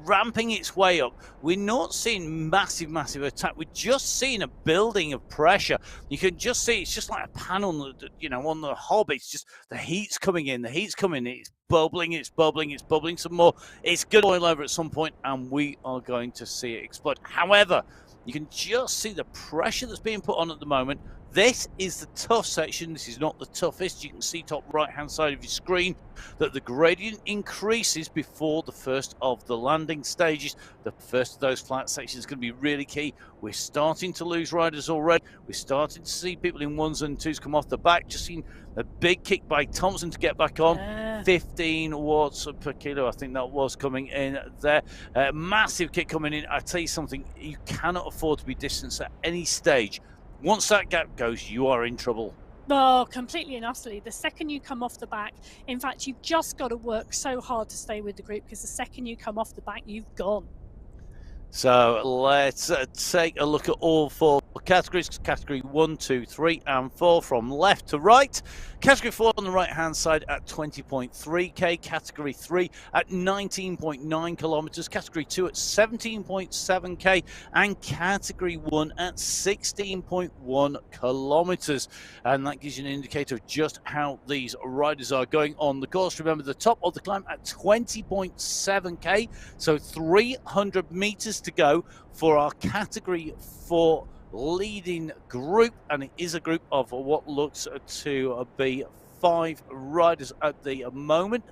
[SPEAKER 1] ramping its way up. We're not seeing massive attack. We're just seeing a building of pressure. You can just see it's just like a pan on the, on the hob. It's just the heat's coming in. The heat's coming. It's bubbling. It's bubbling. It's bubbling some more. It's going to boil over at some point, and we are going to see it explode. However, you can just see the pressure that's being put on at the moment. This is the tough section. This is not the toughest. You can see top right-hand side of your screen that the gradient increases before the first of the landing stages. The first of those flat sections is going to be really key. We're starting to lose riders already. We're starting to see people in 1s and 2s come off the back. Just seen a big kick by Thompson to get back on. 15 watts per kilo, I think that was coming in there. Massive kick coming in. I tell you something, you cannot afford to be distanced at any stage. Once that gap goes, you are in trouble.
[SPEAKER 2] Oh, completely and utterly. The second you come off the back, in fact, you've just got to work so hard to stay with the group, because the second you come off the back, you've gone.
[SPEAKER 1] So let's take a look at all 4 categories. Category 1, 2, 3 and 4 from left to right. Category 4 on the right hand side at 20.3k. Category 3 at 19.9 kilometers. Category 2 at 17.7k. And Category 1 at 16.1 kilometers. And that gives you an indicator of just how these riders are going on the course. Remember, the top of the climb at 20.7k. So 300 meters to go for our Category 4 leading group, and it is a group of what looks to be 5 riders at the moment,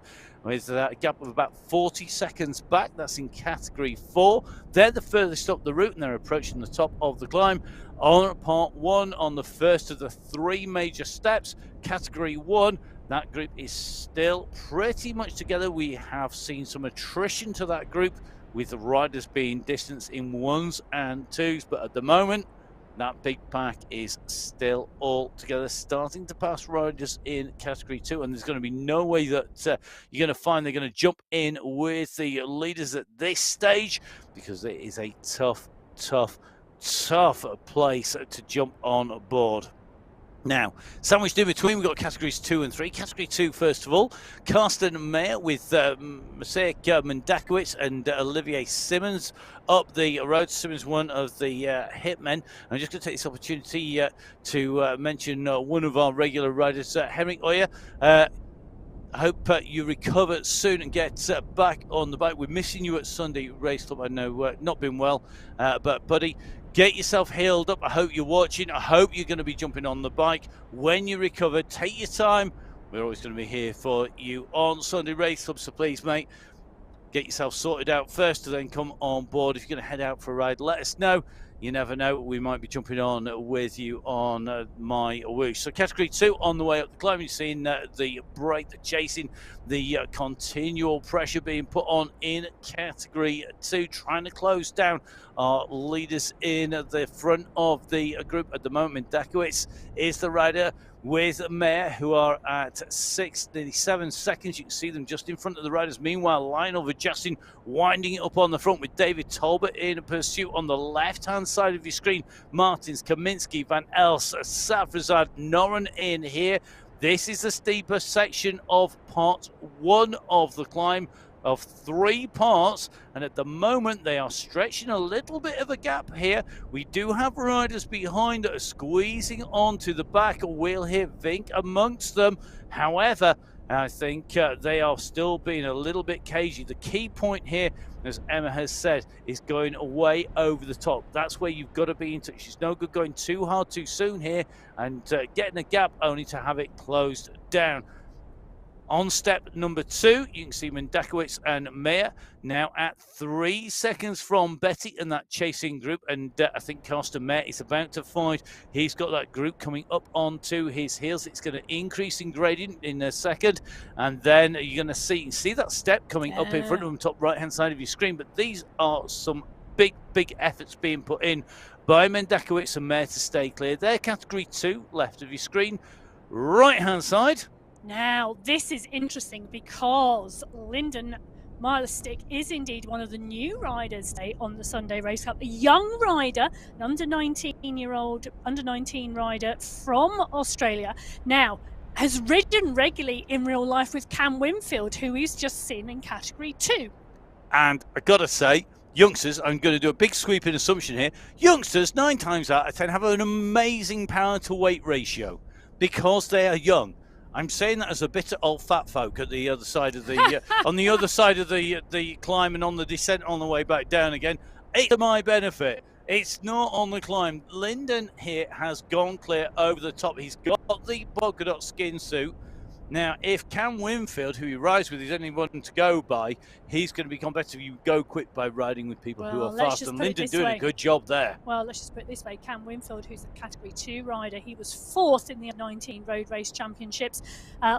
[SPEAKER 1] with a gap of about 40 seconds back. That's in Category 4. They're the furthest up the route, and they're approaching the top of the climb on part 1 on the first of the 3 major steps. Category 1, that group is still pretty much together. We have seen some attrition to that group, with the riders being distanced in 1s and 2s, but at the moment that big pack is still all together, starting to pass riders in Category 2, and there's going to be no way that you're going to find they're going to jump in with the leaders at this stage, because it is a tough place to jump on board. Now, sandwiched in between, we've got Categories 2 and 3. Category 2, first of all, Karsten Mayer with Mosaic Mendakowicz and Olivier Simmons up the road. Simmons, one of the hitmen. I'm just going to take this opportunity to mention one of our regular riders, Henrik Oyer. I hope you recover soon and get back on the bike. We're missing you at Sunday Race Club. I know not been well, but buddy, get yourself healed up. I hope you're watching. I hope you're going to be jumping on the bike when you recover. Take your time. We're always going to be here for you on Sunday Race Club. So please, mate, get yourself sorted out first to then come on board. If you're going to head out for a ride, let us know. You never know, we might be jumping on with you on MyWhoosh. So Category 2 on the way up the climb. You've seen the break, the chasing, the continual pressure being put on in Category 2, trying to close down our leaders in the front of the group at the moment. Mendakowicz is the rider with Mayer, who are at nearly 7 seconds. You can see them just in front of the riders. Meanwhile, Lionel Vajastin winding it up on the front, with David Tolbert in pursuit on the left-hand side of your screen. Martins, Kaminski, Van Els, Safrazad, Noren in here. This is the steeper section of part 1 of the climb, of 3 parts, and at the moment they are stretching a little bit of a gap here. We do have riders behind that are squeezing onto the back wheel here, Vink amongst them. However, I think they are still being a little bit cagey. The key point here, as Emma has said, is going way over the top. That's where you've got to be in touch. It's no good going too hard too soon here and getting a gap only to have it closed down. On step number 2, you can see Mendakowicz and Mayer now at 3 seconds from Betty and that chasing group. And I think Karsten Mayer is about to find he's got that group coming up onto his heels. It's going to increase in gradient in a second. And then you're going to see that step coming up in front of them, top right-hand side of your screen. But these are some big efforts being put in by Mendakowicz and Mayer to stay clear. They're Category 2, left of your screen, right-hand side.
[SPEAKER 2] Now, this is interesting because Lyndon Milestick is indeed one of the new riders today on the Sunday Race Cup. A young rider, an under 19 rider from Australia. Now, has ridden regularly in real life with Cam Winfield, who is just seen in Category 2.
[SPEAKER 1] And I got to say, youngsters, I'm going to do a big sweeping assumption here. Youngsters, 9 times out of 10, have an amazing power to weight ratio because they are young. I'm saying that as a bitter old fat folk at the other side of the on the other side of the climb and on the descent on the way back down again. It's to my benefit. It's not on the climb. Linden here has gone clear over the top. He's got the polka dot skin suit. Now, if Cam Winfield, who he rides with, is anyone to go by, he's going to be competitive. You go quick by riding with people who are fast. And Linden doing a good job there.
[SPEAKER 2] Well, let's just put it this way. Cam Winfield, who's a Category 2 rider, he was 4th in the 19 Road Race Championships.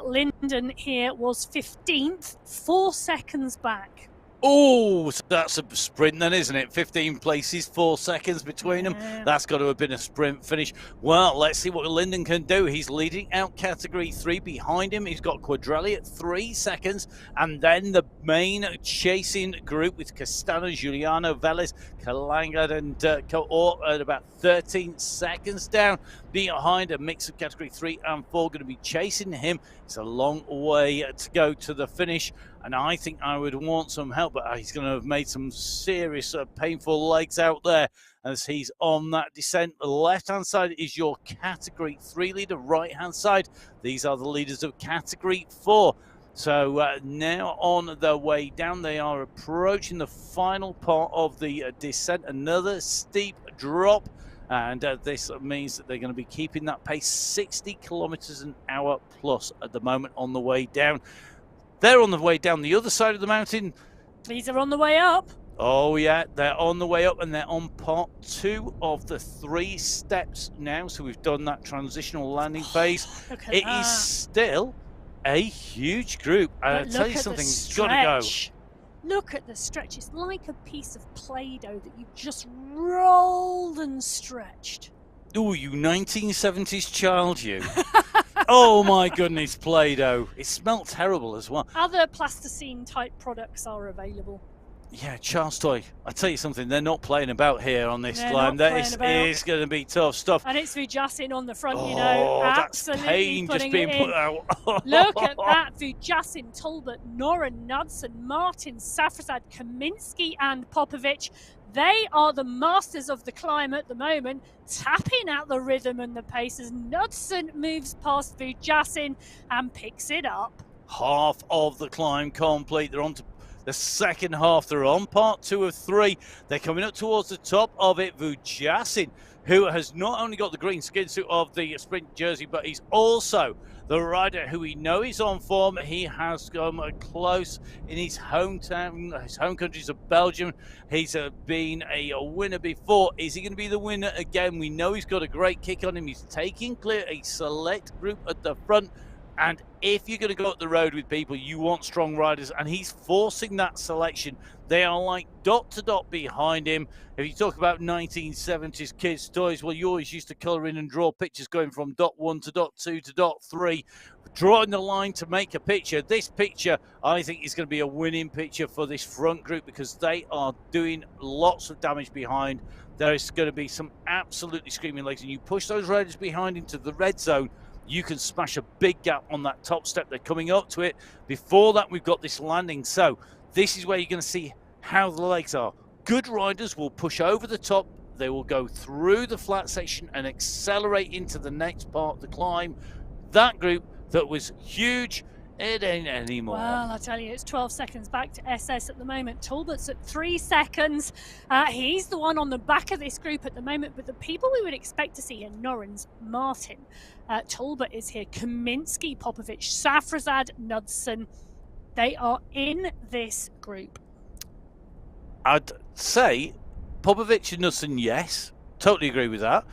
[SPEAKER 2] Linden here was 15th, 4 seconds back.
[SPEAKER 1] Oh, so that's a sprint then, isn't it? 15 places, 4 seconds between them. That's got to have been a sprint finish. Well, let's see what Linden can do. He's leading out Category 3. Behind him, he's got Quadrelli at 3 seconds. And then the main chasing group with Castano, Giuliano, Velez, Kalanga, and Coor at about 13 seconds down. Behind a mix of Category 3 and 4 going to be chasing him. It's a long way to go to the finish. And I think I would want some help, but he's going to have made some serious painful legs out there as he's on that descent. The left-hand side is your Category 3 leader, right-hand side. These are the leaders of Category 4. So now on their way down, they are approaching the final part of the descent. Another steep drop. And this means that they're going to be keeping that pace 60 kilometers an hour plus at the moment on the way down. They're on the way down the other side of the mountain.
[SPEAKER 2] These are on the way up.
[SPEAKER 1] Oh, yeah, they're on the way up, and they're on part 2 of the 3 steps now. So we've done that transitional landing phase. It is still a huge group. And I'll tell you something, it's got to go.
[SPEAKER 2] Look at the stretch. It's like a piece of Play-Doh that you've just rolled and stretched.
[SPEAKER 1] Oh, you 1970s child, you. Oh, my goodness, Play-Doh. It smelled terrible as well.
[SPEAKER 2] Other plasticine-type products are available.
[SPEAKER 1] Yeah, Charles Toy. I tell you something, they're not playing about here on this climb. This is going to be tough stuff.
[SPEAKER 2] And it's Vujassin on the front, you know, absolutely
[SPEAKER 1] that's pain just being put out.
[SPEAKER 2] Look at that. Vujassin, Talbot, Noren, Knudsen, Martin, Safrazad, Kaminsky and Popovic. They are the masters of the climb at the moment, tapping out the rhythm and the pace as Knudsen moves past Vujassin and picks it up.
[SPEAKER 1] Half of the climb complete. They're on to the second half. They're on part 2 of 3. They're coming up towards the top of it. Vujassin, who has not only got the green skin suit of the sprint jersey, but he's also the rider who we know is on form. He has come close in his hometown, his home countries of Belgium. He's been a winner before. Is he going to be the winner again? We know he's got a great kick on him. He's taking clear a select group at the front. And if you're going to go up the road with people, you want strong riders, and he's forcing that selection. They are like dot to dot behind him. If you talk about 1970s kids' toys, well, you always used to colour in and draw pictures going from dot 1 to dot 2 to dot 3, drawing the line to make a picture. This picture, I think, is going to be a winning picture for this front group because they are doing lots of damage behind. There is going to be some absolutely screaming legs, and you push those riders behind into the red zone, you can smash a big gap on that top step. They're coming up to it. Before that, we've got this landing. So this is where you're going to see how the legs are. Good riders will push over the top. They will go through the flat section and accelerate into the next part of the climb. That group that was huge, it ain't anymore.
[SPEAKER 2] Well, I tell you, it's 12 seconds back to SS at the moment. Talbot's at 3 seconds. He's the one on the back of this group at the moment, but the people we would expect to see here, Norrens, Martin, Talbot is here, Kaminsky, Popovic, Safrazad, Knudsen. They are in this group.
[SPEAKER 1] I'd say Popovic and Knudsen, yes. Totally agree with that.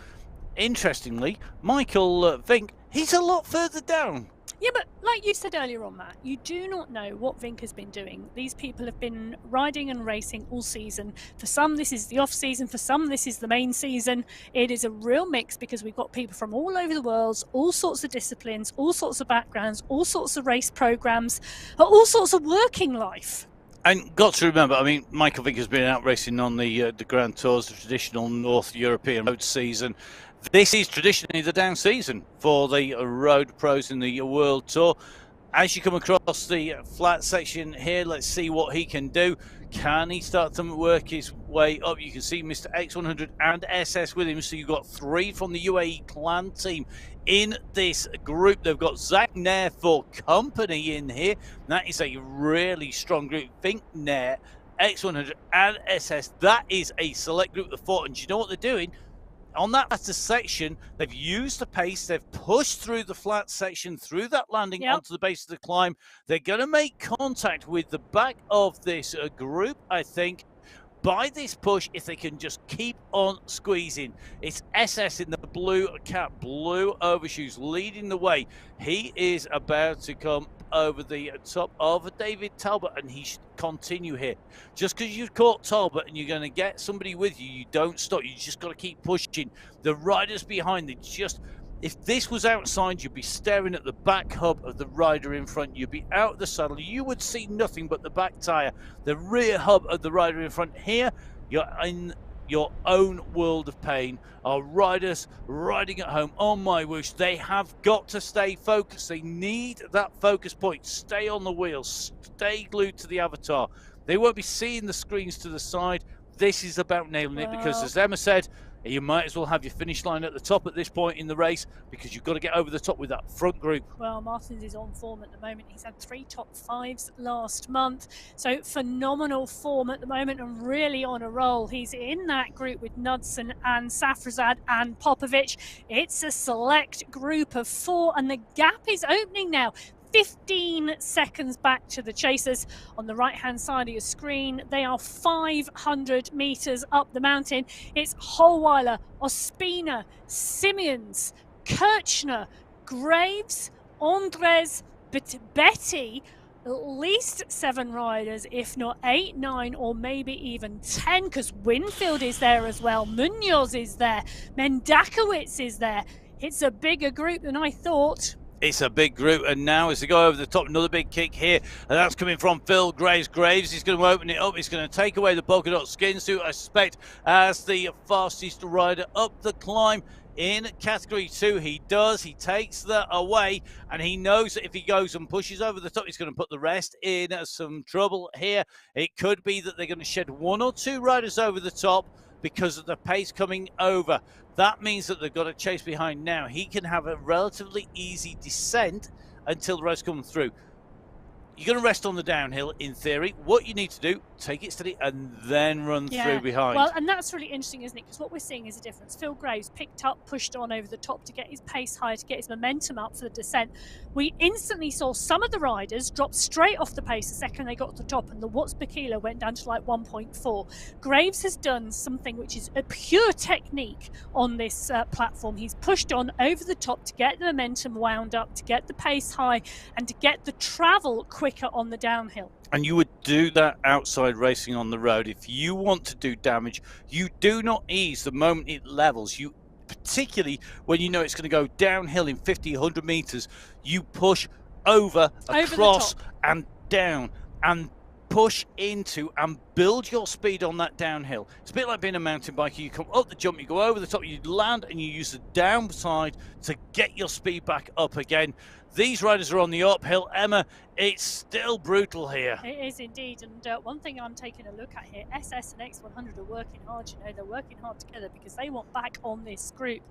[SPEAKER 1] Interestingly, Michael Vink, he's a lot further down.
[SPEAKER 2] Yeah, but like you said earlier on, Matt, you do not know what Vink has been doing. These people have been riding and racing all season. For some, this is the off-season. For some, this is the main season. It is a real mix because we've got people from all over the world, all sorts of disciplines, all sorts of backgrounds, all sorts of race programs, all sorts of working life.
[SPEAKER 1] And got to remember, I mean, Michael Vink has been out racing on the Grand Tours, the traditional North European road season. This is traditionally the down season for the road pros in the World Tour. As you come across the flat section here, let's see what he can do. Can he start to work his way up? You can see Mr. X100 and SS with him. So you've got 3 from the UAE clan team in this group. They've got Zach Nair for company in here. That is a really strong group. Vink, Nair, X100 and SS. That is a select group of 4. And do you know what they're doing? On that latter section, they've used the pace, they've pushed through the flat section, through that landing onto the base of the climb. They're going to make contact with the back of this group, I think, by this push, if they can just keep on squeezing. It's SS in the blue cap, blue overshoes, leading the way. He is about to come over the top of David Talbot, and he should continue here. Just because you've caught Talbot and you're going to get somebody with you, you don't stop. You just got to keep pushing. The riders behind, if this was outside, you'd be staring at the back hub of the rider in front. You'd be out of the saddle. You would see nothing but the back tyre. The rear hub of the rider in front. Here, you're in your own world of pain. Our riders riding at home on MyWhoosh, they have got to stay focused. They need that focus point. Stay on the wheel. Stay glued to the avatar. They won't be seeing the screens to the side. This is about nailing it, because as Emma said, you might as well have your finish line at the top at this point in the race, because you've got to get over the top with that front group.
[SPEAKER 2] Well, Martins is on form at the moment. He's had 3 top 5s last month. So phenomenal form at the moment and really on a roll. He's in that group with Knudsen and Safrazad and Popovic. It's a select group of 4 and the gap is opening now. 15 seconds back to the chasers. On the right hand side of your screen, they are 500 meters up the mountain. It's Holweiler, Ospina, Simeons, Kirchner, Graves, Andres, Betty. At least 7 riders, if not 8, 9, or maybe even 10, because Winfield is there as well. Munoz is there. Mendakowicz is there. It's a bigger group than I thought.
[SPEAKER 1] It's a big group, and now as they go over the top, another big kick here, and that's coming from Phil Graves. Graves is going to open it up. He's going to take away the polka dot skin suit, I suspect, as the fastest rider up the climb in category 2. He does. He takes that away, and he knows that if he goes and pushes over the top, he's going to put the rest in some trouble here. It could be that they're going to shed 1 or 2 riders over the top because of the pace coming over. That means that they've got to chase behind now. He can have a relatively easy descent until the rest come through. You're going to rest on the downhill, in theory. What you need to do, take it steady and then run through behind.
[SPEAKER 2] Well, and that's really interesting, isn't it? Because what we're seeing is a difference. Phil Graves picked up, pushed on over the top to get his pace higher, to get his momentum up for the descent. We instantly saw some of the riders drop straight off the pace the second they got to the top, and the watts per kilo went down to like 1.4. Graves has done something which is a pure technique on this platform. He's pushed on over the top to get the momentum wound up, to get the pace high, and to get the travel quicker on the downhill.
[SPEAKER 1] And you would do that outside racing on the road. If you want to do damage, you do not ease the moment it levels. You, particularly when you know it's going to go downhill in 50, 100 meters, you push over across, and down, and push into and build your speed on that downhill. It's a bit like being a mountain biker. You come up the jump, you go over the top, you land, and you use the downside to get your speed back up again. These riders are on the uphill. Emma, it's still brutal here.
[SPEAKER 2] It is indeed. And one thing I'm taking a look at here, SS and X100 are working hard. You know, they're working hard together because they want back on this group.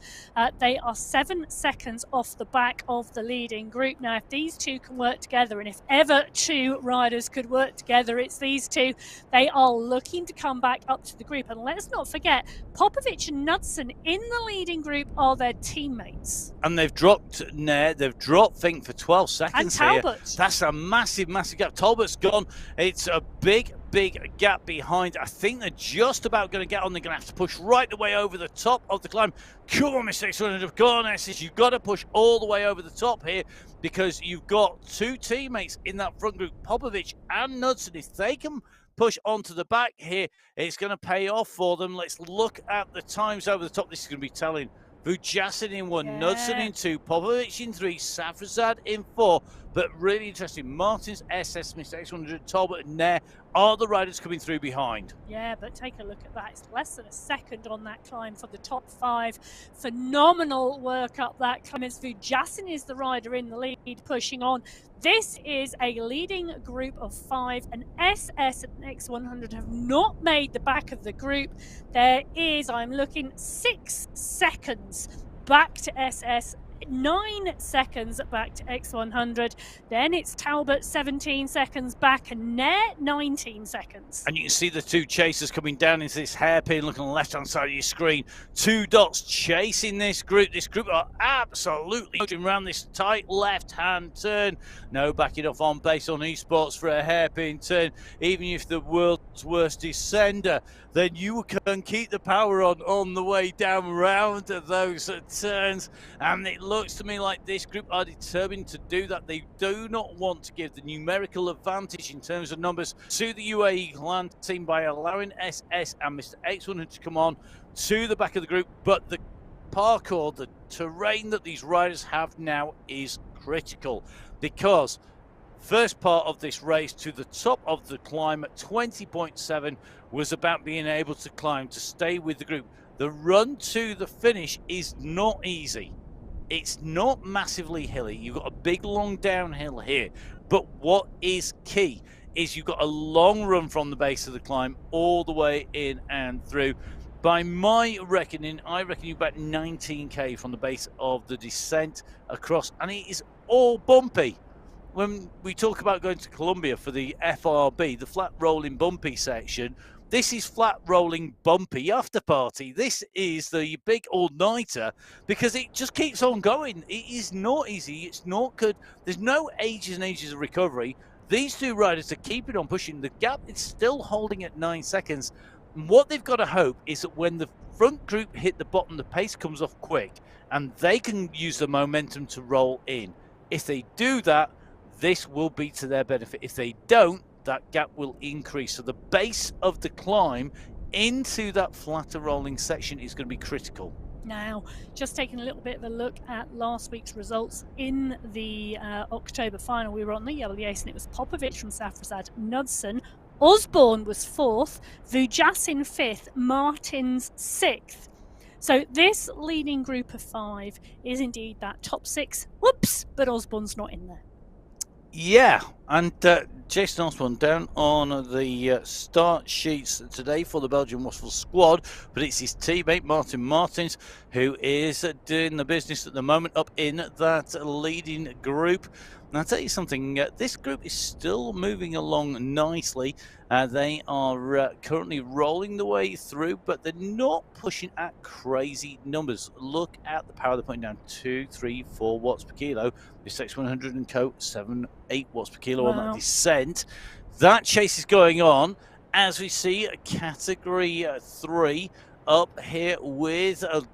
[SPEAKER 2] They are 7 seconds off the back of the leading group. Now, if these two can work together, and if ever 2 riders could work together, it's these two. They are looking to come back up to the group. And let's not forget, Popovic and Knudsen in the leading group are their teammates.
[SPEAKER 1] And they've dropped Nair, they've dropped Fink for 12 seconds
[SPEAKER 2] and Talbot.
[SPEAKER 1] Here. That's a massive, massive gap. Talbot's gone. It's a big, big gap behind. I think they're just about going to get on. They're going to have to push right the way over the top of the climb. Come on, Mr. X100. Go on, Esses. You've got to push all the way over the top here because you've got 2 teammates in that front group, Popovic and Knudsen. If they can push onto the back here, it's going to pay off for them. Let's look at the times over the top. This is going to be telling. Vujasin in 1, Knudsen in 2, Popovic in 3, Safrazad in 4. But really interesting, Martins, SS, Mr. X100, Talbot and Nair are the riders coming through behind.
[SPEAKER 2] Yeah, but take a look at that. It's less than a second on that climb for the top 5. Phenomenal work up that climb. As Vujasin is the rider in the lead, pushing on. This is a leading group of 5, and SS and X100 have not made the back of the group. There is, I'm looking, 6 seconds back to SS. 9 seconds back to X100. Then it's Talbot 17 seconds back, and Nair 19 seconds.
[SPEAKER 1] And you can see the two chasers coming down into this hairpin. Look on the left-hand side of your screen. 2 dots chasing this group. This group are absolutely moving around this tight left-hand turn. No backing off on base on esports for a hairpin turn. Even if the world's worst descender, then you can keep the power on the way down round those turns. And it looks to me like this group are determined to do that. They do not want to give the numerical advantage in terms of numbers to the UAE clan team by allowing SS and Mr. X100 to come on to the back of the group. But the parkour, the terrain that these riders have now is critical, because first part of this race to the top of the climb at 20.7 was about being able to climb to stay with the group. The run to the finish is not easy. It's not massively hilly. You've got a big long downhill here, but what is key is you've got a long run from the base of the climb all the way in and through. By my reckoning, I reckon you're about 19k from the base of the descent across, and it is all bumpy. When we talk about going to Colombia for the FRB, the flat rolling bumpy section, this is flat rolling bumpy after party. This is the big all-nighter, because it just keeps on going. It is not easy. It's not good. There's no ages and ages of recovery. These two riders are keeping on pushing. The gap is still holding at 9 seconds. And what they've got to hope is that when the front group hit the bottom, the pace comes off quick and they can use the momentum to roll in. If they do that, this will be to their benefit. If they don't, that gap will increase. So the base of the climb into that flatter rolling section is going to be critical.
[SPEAKER 2] Now, just taking a little bit of a look at last week's results in the October final, we were on the yellow ace, and it was Popovic from Safrazad, Knudsen, Osborne was 4th, Vujasin 5th, Martins 6th. So this leading group of 5 is indeed that top 6. Whoops, but Osborne's not in there.
[SPEAKER 1] Yeah, and Jason Osborne down on the start sheets today for the Belgian Waffle squad, but it's his teammate Martin Martins who is doing the business at the moment up in that leading group. And I'll tell you something, this group is still moving along nicely. They are currently rolling the way through, but they're not pushing at crazy numbers. Look at the power they're putting down, 2, 3, 4 watts per kilo. This X100 and Co, 7, 8 watts per kilo on that descent. That chase is going on as we see category 3 up here with a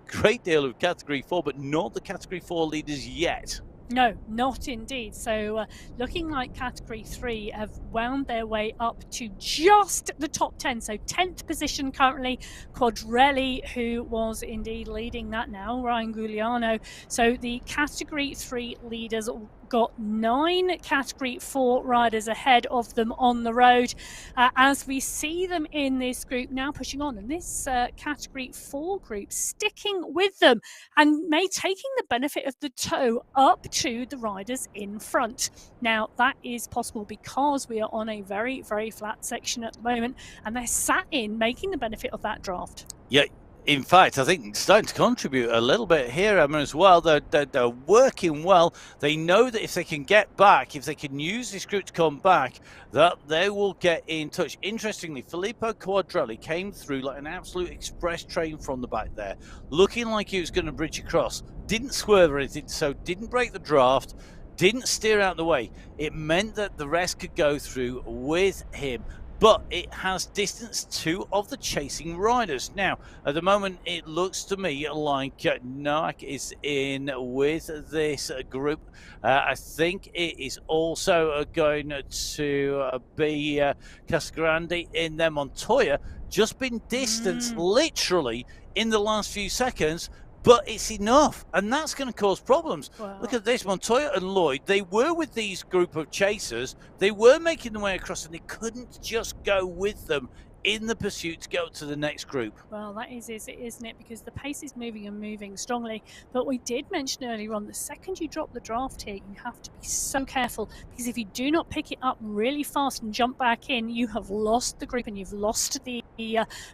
[SPEAKER 1] great deal of category 4, but not the category 4 leaders yet.
[SPEAKER 2] No, not indeed. So looking like category 3 have wound their way up to just the top 10. So 10th position currently, Quadrelli, who was indeed leading that now, Ryan Giuliano. So the category 3 leaders got 9 category 4 riders ahead of them on the road, as we see them in this group now pushing on, and this category 4 group sticking with them and taking the benefit of the tow up to the riders in front. Now that is possible because we are on a very, very flat section at the moment, and they're sat in making the benefit of that draft.
[SPEAKER 1] Yeah. In fact, I think it's starting to contribute a little bit here, Emma, as well. They're working well. They know that if they can get back, if they can use this group to come back, that they will get in touch. Interestingly, Filippo Quadrelli came through like an absolute express train from the back there, looking like he was going to bridge across. Didn't swerve or anything, so didn't break the draft, didn't steer out the way. It meant that the rest could go through with him. But it has distanced 2 of the chasing riders. Now, at the moment, it looks to me like Noak is in with this group. I think it is also going to be Casgrande in there. Montoya just been distanced literally in the last few seconds. But it's enough, and that's going to cause problems. Wow. Look at this, Montoya and Lloyd, they were with these group of chasers, they were making their way across, and they couldn't just go with them in the pursuit to get up to the next group.
[SPEAKER 2] Well, that is it, isn't it? Because the pace is moving and moving strongly. But we did mention earlier on, the second you drop the draft here, you have to be so careful, because if you do not pick it up really fast and jump back in, you have lost the group and you've lost the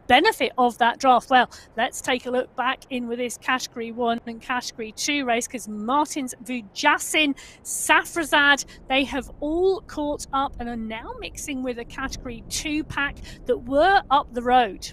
[SPEAKER 2] benefit of that draft. Well, let's take a look back in with this Category 1 and Category 2 race, because Martins, Vujasin, Safrazad, they have all caught up and are now mixing with a Category 2 pack that were up the road.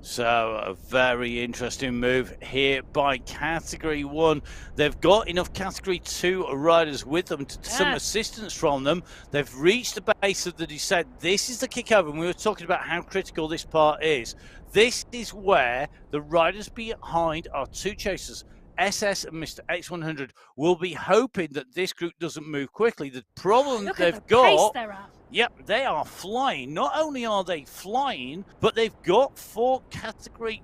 [SPEAKER 1] So a very interesting move here by Category 1. They've got enough Category 2 riders with them to some assistance from them. They've reached the base of the descent. This is the kickover, and we were talking about how critical this part is. This is where the riders behind our two chasers, SS and Mr. X100, will be hoping that this group doesn't move quickly. The problem
[SPEAKER 2] Look
[SPEAKER 1] they've
[SPEAKER 2] at the
[SPEAKER 1] got...
[SPEAKER 2] pace they're at.
[SPEAKER 1] Yep, they are flying. Not only are they flying, but they've got four Category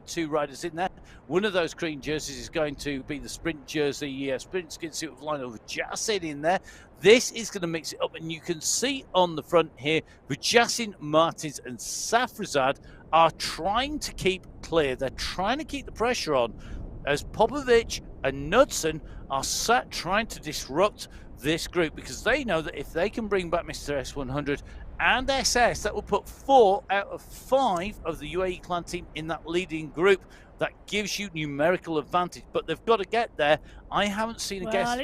[SPEAKER 1] 2 riders in there. One of those green jerseys is going to be the sprint jersey, sprint skin suit of Lionel Vujasin in there. This is going to mix it up, and you can see on the front here, Vujasin, Martins and Safrazad are trying to keep clear. They're trying to keep the pressure on, as Popovic and Knudsen are sat trying to disrupt this group, because they know that if they can bring back Mr. S100 and SS, that will put 4 out of 5 of the UAE clan team in that leading group. That gives you numerical advantage, but they've got to get there. I haven't seen a gap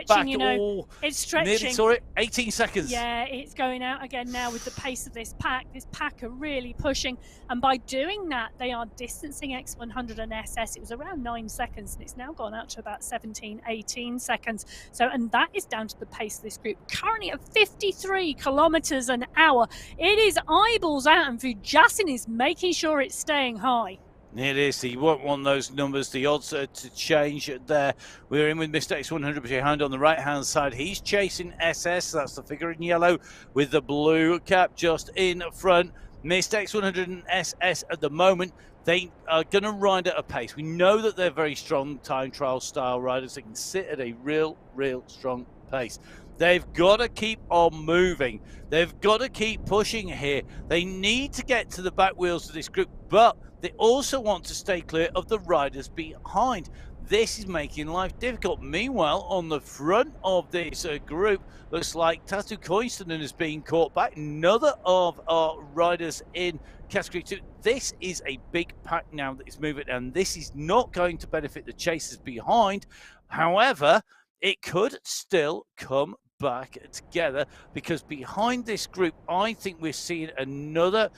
[SPEAKER 1] back
[SPEAKER 2] you
[SPEAKER 1] at
[SPEAKER 2] know,
[SPEAKER 1] all.
[SPEAKER 2] It's stretching.
[SPEAKER 1] Nearly saw it. 18 seconds.
[SPEAKER 2] Yeah, it's going out again now with the pace of this pack. This pack are really pushing, and by doing that, they are distancing X100 and SS. It was around 9 seconds, and it's now gone out to about 17, 18 seconds. So, and that is down to the pace of this group. Currently at 53 kilometers an hour. It is eyeballs out, and Vujasin is making sure it's staying high.
[SPEAKER 1] It is. You won't want those numbers, the odds to change there. We're in with Mr. X100 behind on the right-hand side. He's chasing SS. That's the figure in yellow with the blue cap just in front. Mr. X100 and SS at the moment, they are going to ride at a pace. We know that they're very strong time trial style riders. They can sit at a real strong pace. They've got to keep on moving. They've got to keep pushing here. They need to get to the back wheels of this group, but they also want to stay clear of the riders behind. This is making life difficult. Meanwhile, on the front of this group, looks like Tatu Koistonen is being caught back. Another of our riders in Category 2. This is a big pack now that is moving, and this is not going to benefit the chasers behind. However, it could still come back together, because behind this group, I think we're seeing another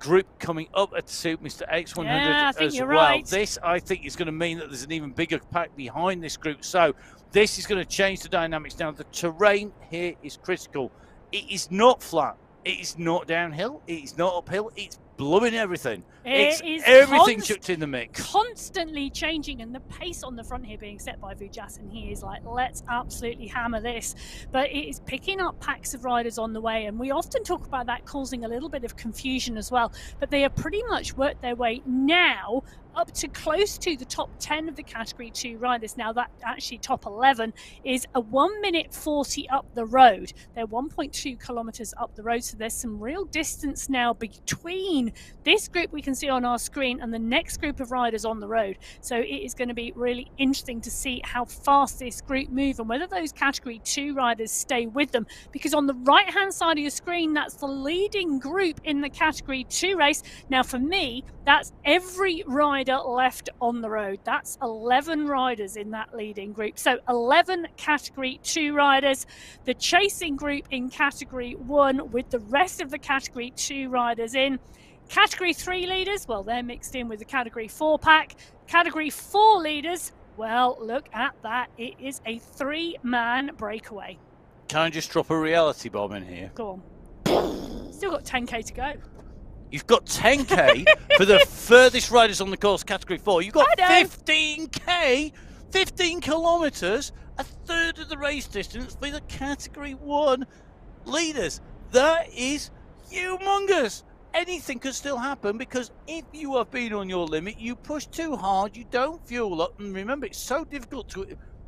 [SPEAKER 1] group coming up to suit Mr. X100 as well.
[SPEAKER 2] Right.
[SPEAKER 1] This, I think, is going to mean that there's an even bigger pack behind this group. So this is going to change the dynamics. Now, the terrain here is critical. It is not flat. It is not downhill. It is not uphill. It's blowing everything. It's everything chucked in the mix.
[SPEAKER 2] Constantly changing, and the pace on the front here being set by Vujasin. He is like, let's absolutely hammer this. But it is picking up packs of riders on the way, and we often talk about that causing a little bit of confusion as well. But they have pretty much worked their way now up to close to the top 10 of the Category 2 riders. Now that actually top 11 is a 1 minute 40 up the road. They're 1.2 kilometers up the road, so there's some real distance now between this group we can see on our screen and the next group of riders on the road. So it is going to be really interesting to see how fast this group move and whether those Category 2 riders stay with them, because on the right hand side of your screen, that's the leading group in the Category 2 race. Now for me, that's every rider left on the road. That's 11 riders in that leading group. So 11 Category 2 riders. The chasing group in Category 1 with the rest of the Category 2 riders in. Category 3 leaders, well, they're mixed in with the Category 4 pack. Category 4 leaders, well, look at that. It is a 3-man breakaway.
[SPEAKER 1] Can I just drop a reality bomb in here?
[SPEAKER 2] Go on. Still got 10k to go.
[SPEAKER 1] You've got 10k for the furthest riders on the course, Category 4. You've got 15k, 15 kilometres, a third of the race distance for the Category 1 leaders. That is humongous. Anything could still happen, because if you have been on your limit, you push too hard, you don't fuel up. And remember, it's so difficult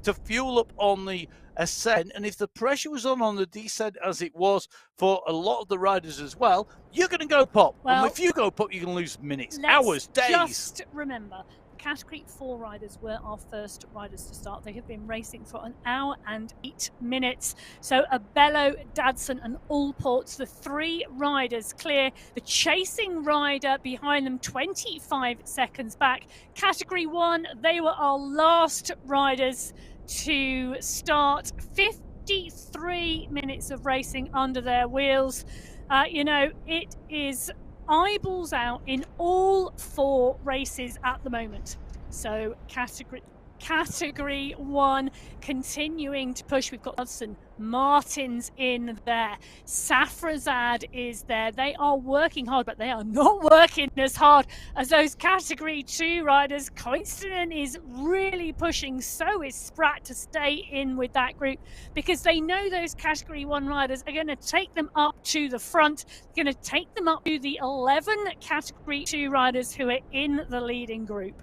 [SPEAKER 1] to fuel up on the ascent. And if the pressure was on the descent as it was for a lot of the riders as well, you're going to go pop.
[SPEAKER 2] Well,
[SPEAKER 1] and if you go pop, you're going to lose minutes, hours, days.
[SPEAKER 2] Just remember, Category 4 riders were our first riders to start. They have been racing for 1 hour and 8 minutes. So Abello, Dadson and Allports, the 3 riders clear. The chasing rider behind them 25 seconds back. Category 1, they were our last riders to start. 53 minutes of racing under their wheels. You know, it is eyeballs out in all 4 races at the moment. So category 1 continuing to push. We've got Hudson, Martin's in there, Safrazad is there. They are working hard, but they are not working as hard as those category 2 riders. Koistinen is really pushing, so is Spratt, to stay in with that group, because they know those category 1 riders are going to take them up to the front, going to take them up to the 11 category 2 riders who are in the leading group.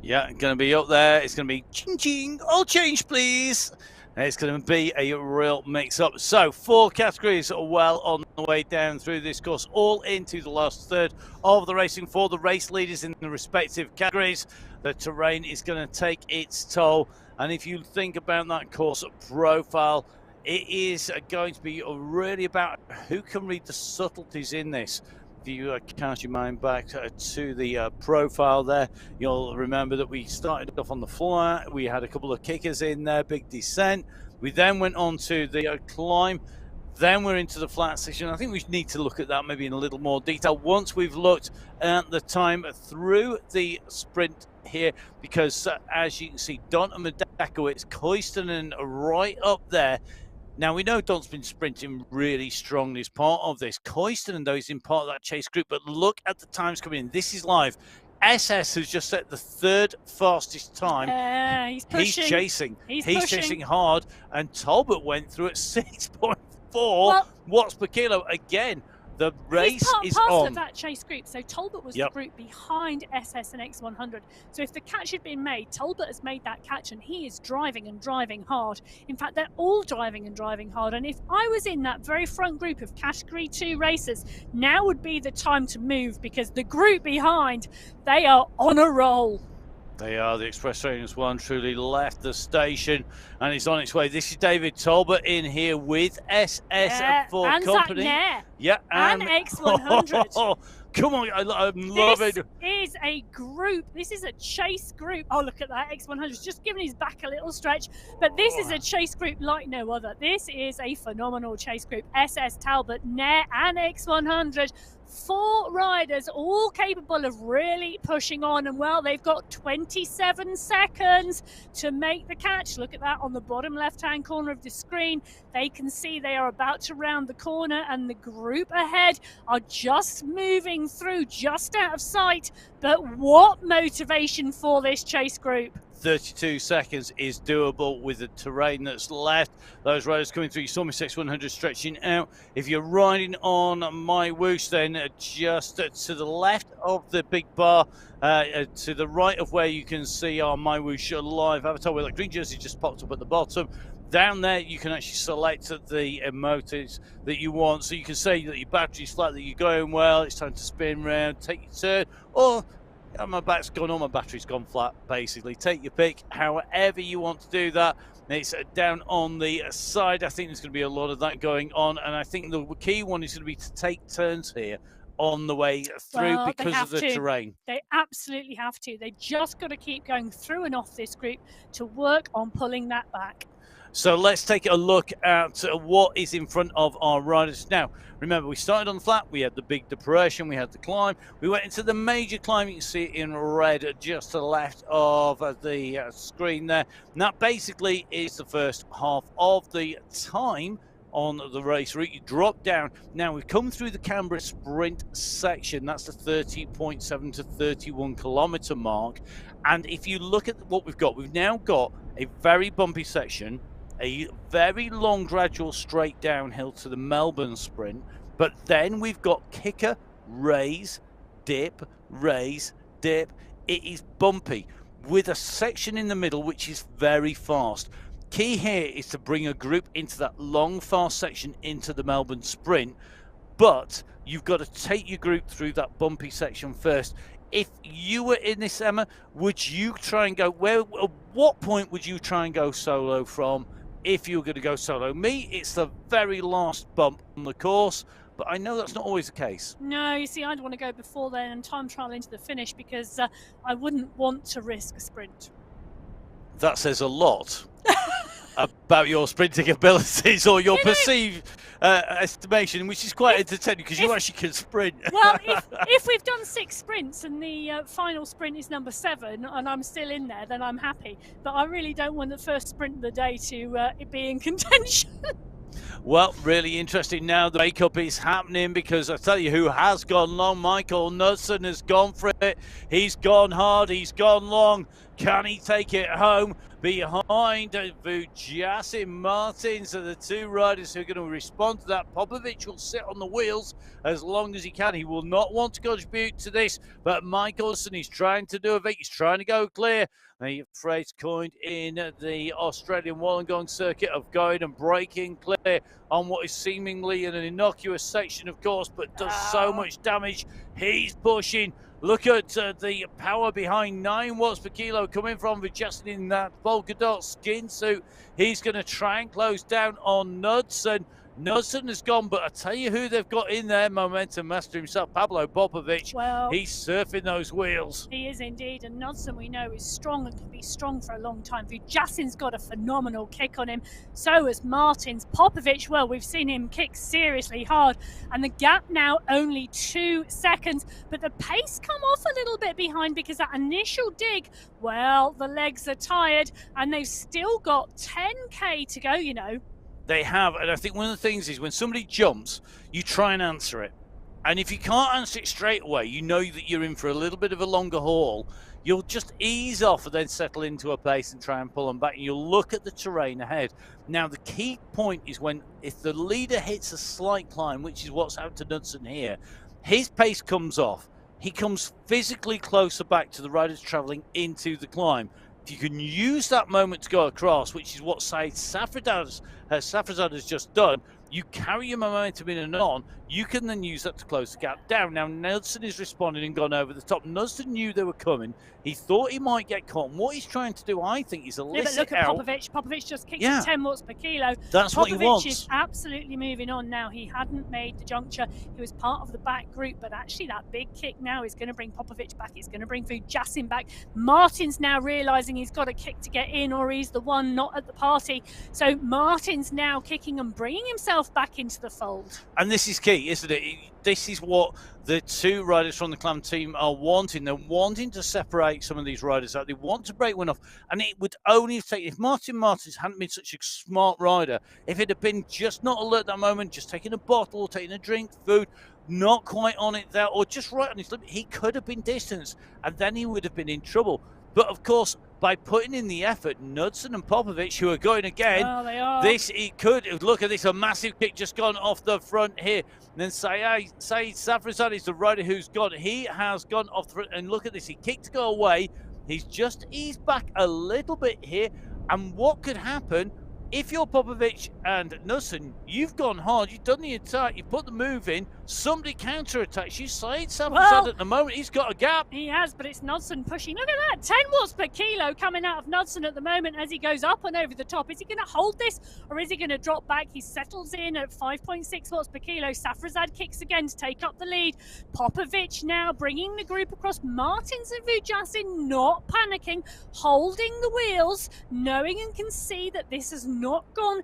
[SPEAKER 1] Yeah, going to be up there. It's going to be ching ching, all change please. It's going to be a real mix-up. So 4 categories are well on the way down through this course, all into the last third of the racing for the race leaders in the respective categories. The terrain is going to take its toll. And if you think about that course profile, it is going to be really about who can read the subtleties in this. If you cast your mind back to the profile there, you'll remember that we started off on the flat. We had a couple of kickers in there, big descent. We then went on to the climb. Then we're into the flat section. I think we need to look at that maybe in a little more detail once we've looked at the time through the sprint here, because as you can see, Don and Medakowicz, Koistinen right up there. Now, we know Don's been sprinting really strongly as part of this. Koistinen, though, is in part of that chase group, but look at the times coming in. This is live. SS has just set the 3rd fastest time.
[SPEAKER 2] He's pushing.
[SPEAKER 1] He's chasing.
[SPEAKER 2] He's
[SPEAKER 1] chasing hard, and Talbot went through at 6.4 watts per kilo. Again, the race is on.
[SPEAKER 2] Of that chase group. So Talbot was the group behind SS and X100. So if the catch had been made, Talbot has made that catch, and he is driving and driving hard. In fact, they're all driving and driving hard. And if I was in that very front group of category 2 racers, now would be the time to move, because the group behind, they are on a roll.
[SPEAKER 1] They are. The Express Trainers 1 truly left the station and is on its way. This is David Talbot in here with SS for
[SPEAKER 2] and
[SPEAKER 1] company.
[SPEAKER 2] Zach
[SPEAKER 1] yeah,
[SPEAKER 2] and X100.
[SPEAKER 1] Oh, come on, I'm loving it.
[SPEAKER 2] This is a group. This is a chase group. Oh, look at that. X100's just giving his back a little stretch. But this is a chase group like no other. This is a phenomenal chase group. SS, Talbot, Nair and X100. 4 riders, all capable of really pushing on, and well, they've got 27 seconds to make the catch. Look at that on the bottom left-hand corner of the screen. They can see they are about to round the corner, and the group ahead are just moving through, just out of sight. But what motivation for this chase group!
[SPEAKER 1] 32 seconds is doable with the terrain that's left. Those riders coming through. You saw Miss X100 stretching out. If you're riding on MyWhoosh, then just to the left of the big bar, to the right of where you can see our MyWhoosh live avatar, where that green jersey just popped up at the bottom. Down there, you can actually select the emotes that you want. So you can say that your battery's flat, that you're going well, it's time to spin round, take your turn, or my back's gone on, my battery's gone flat, basically. Take your pick, however you want to do that. It's down on the side. I think there's going to be a lot of that going on, and I think the key one is going to be to take turns here on the way through because of the terrain.
[SPEAKER 2] They absolutely have to. They just got to keep going through and off this group to work on pulling that back.
[SPEAKER 1] So let's take a look at what is in front of our riders. Now, remember, we started on the flat, we had the big depression, we had the climb, we went into the major climb. You can see it in red just to the left of the screen there. And that basically is the first half of the time on the race route. You drop down. Now we've come through the Canberra sprint section. That's the 30.7 to 31 kilometre mark. And if you look at what we've now got a very bumpy section, a very long gradual straight downhill to the Melbourne sprint, but then we've got kicker, raise, dip, raise, dip. It is bumpy. with a section in the middle which is very fast. Key here is to bring a group into that long, fast section into the Melbourne Sprint, but you've got to take your group through that bumpy section first. If you were in this, Emma, would you try and go, at what point would you try and go solo from if you were going to go solo? Me, it's the very last bump on the course, but I know that's not always the case.
[SPEAKER 2] No, you see, I'd want to go before then and time trial into the finish because I wouldn't want to risk a sprint.
[SPEAKER 1] That says a lot about your sprinting abilities or your perceived estimation, which is quite entertaining because you actually can sprint.
[SPEAKER 2] Well, if we've done 6 sprints and the final sprint is number 7 and I'm still in there, then I'm happy. But I really don't want the first sprint of the day to be in contention.
[SPEAKER 1] Well, really interesting now. The makeup is happening because I tell you who has gone long. Michael Knudsen has gone for it. He's gone hard. He's gone long. Can he take it home? Behind Vujasin Martins are the 2 riders who are going to respond to that. Popovic will sit on the wheels as long as he can. He will not want to contribute to this, but Michael Knudsen is trying to do it. He's trying to go clear. The phrase coined in the Australian Wollongong circuit of going and breaking clear on what is seemingly an innocuous section, of course, but does so much damage. He's pushing. Look at the power behind 9 watts per kilo coming from Vujasin in that polka dot skin suit. He's going to try and close down on Knudsen. Knudsen has gone, but I tell you who they've got in there, momentum master himself, Pablo Popovic.
[SPEAKER 2] Well,
[SPEAKER 1] he's surfing those wheels.
[SPEAKER 2] He is indeed, and Knudsen we know is strong and can be strong for a long time. Vujasin's got a phenomenal kick on him, so has Martins. Popovic, well, we've seen him kick seriously hard, and the gap now only 2 seconds, but the pace come off a little bit behind because that initial dig, well, the legs are tired, and they've still got 10k to go, you know.
[SPEAKER 1] They have, and I think one of the things is when somebody jumps, you try and answer it. And if you can't answer it straight away, you know that you're in for a little bit of a longer haul. You'll just ease off and then settle into a pace and try and pull them back. And you'll look at the terrain ahead. Now, the key point is if the leader hits a slight climb, which is what's happened to Knudsen here, his pace comes off. He comes physically closer back to the riders travelling into the climb. If you can use that moment to go across, which is what Saeed Safrazad has just done, you carry your momentum in and on, you can then use that to close the gap down. Now, Knudsen is responding and gone over the top. Knudsen knew they were coming. He thought he might get caught. And what he's trying to do, I think, is elicit
[SPEAKER 2] but look at
[SPEAKER 1] out.
[SPEAKER 2] Popovic. Popovic just kicked at 10 watts per kilo.
[SPEAKER 1] That's what he wants.
[SPEAKER 2] Popovic is absolutely moving on now. He hadn't made the juncture. He was part of the back group, but actually that big kick now is going to bring Popovic back. It's going to bring Vujasin back. Martin's now realising he's got a kick to get in, or he's the one not at the party. So Martin's now kicking and bringing himself back into the fold.
[SPEAKER 1] And this is key, isn't it? This is what the 2 riders from the Clam team are wanting. They're wanting to separate some of these riders out. They want to break one off. And it would only have taken, if Martins hadn't been such a smart rider, if it had been just not alert at that moment, just taking a bottle, taking a drink, food, not quite on it there, or just right on his limit, he could have been distanced. And then he would have been in trouble. But of course, by putting in the effort, Knudsen and Popovic, who are going again,
[SPEAKER 2] they are.
[SPEAKER 1] It could, look at this, a massive kick just gone off the front here. And then Saeed Safrazad is the rider who's gone. He has gone off the front, and look at this, he kicked to go away. He's just eased back a little bit here. And what could happen if you're Popovic and Knudsen, you've gone hard, you've done the attack, you've put the move in, somebody counter-attacks you. Saeed Safrazad at the moment, he's got a gap.
[SPEAKER 2] He has, but it's Knudsen pushing. Look at that, 10 watts per kilo coming out of Knudsen at the moment as he goes up and over the top. Is he going to hold this, or is he going to drop back? He settles in at 5.6 watts per kilo. Safrazad kicks again to take up the lead. Popovic now bringing the group across. Martins and Vujasin not panicking, holding the wheels, knowing and can see that this has not gone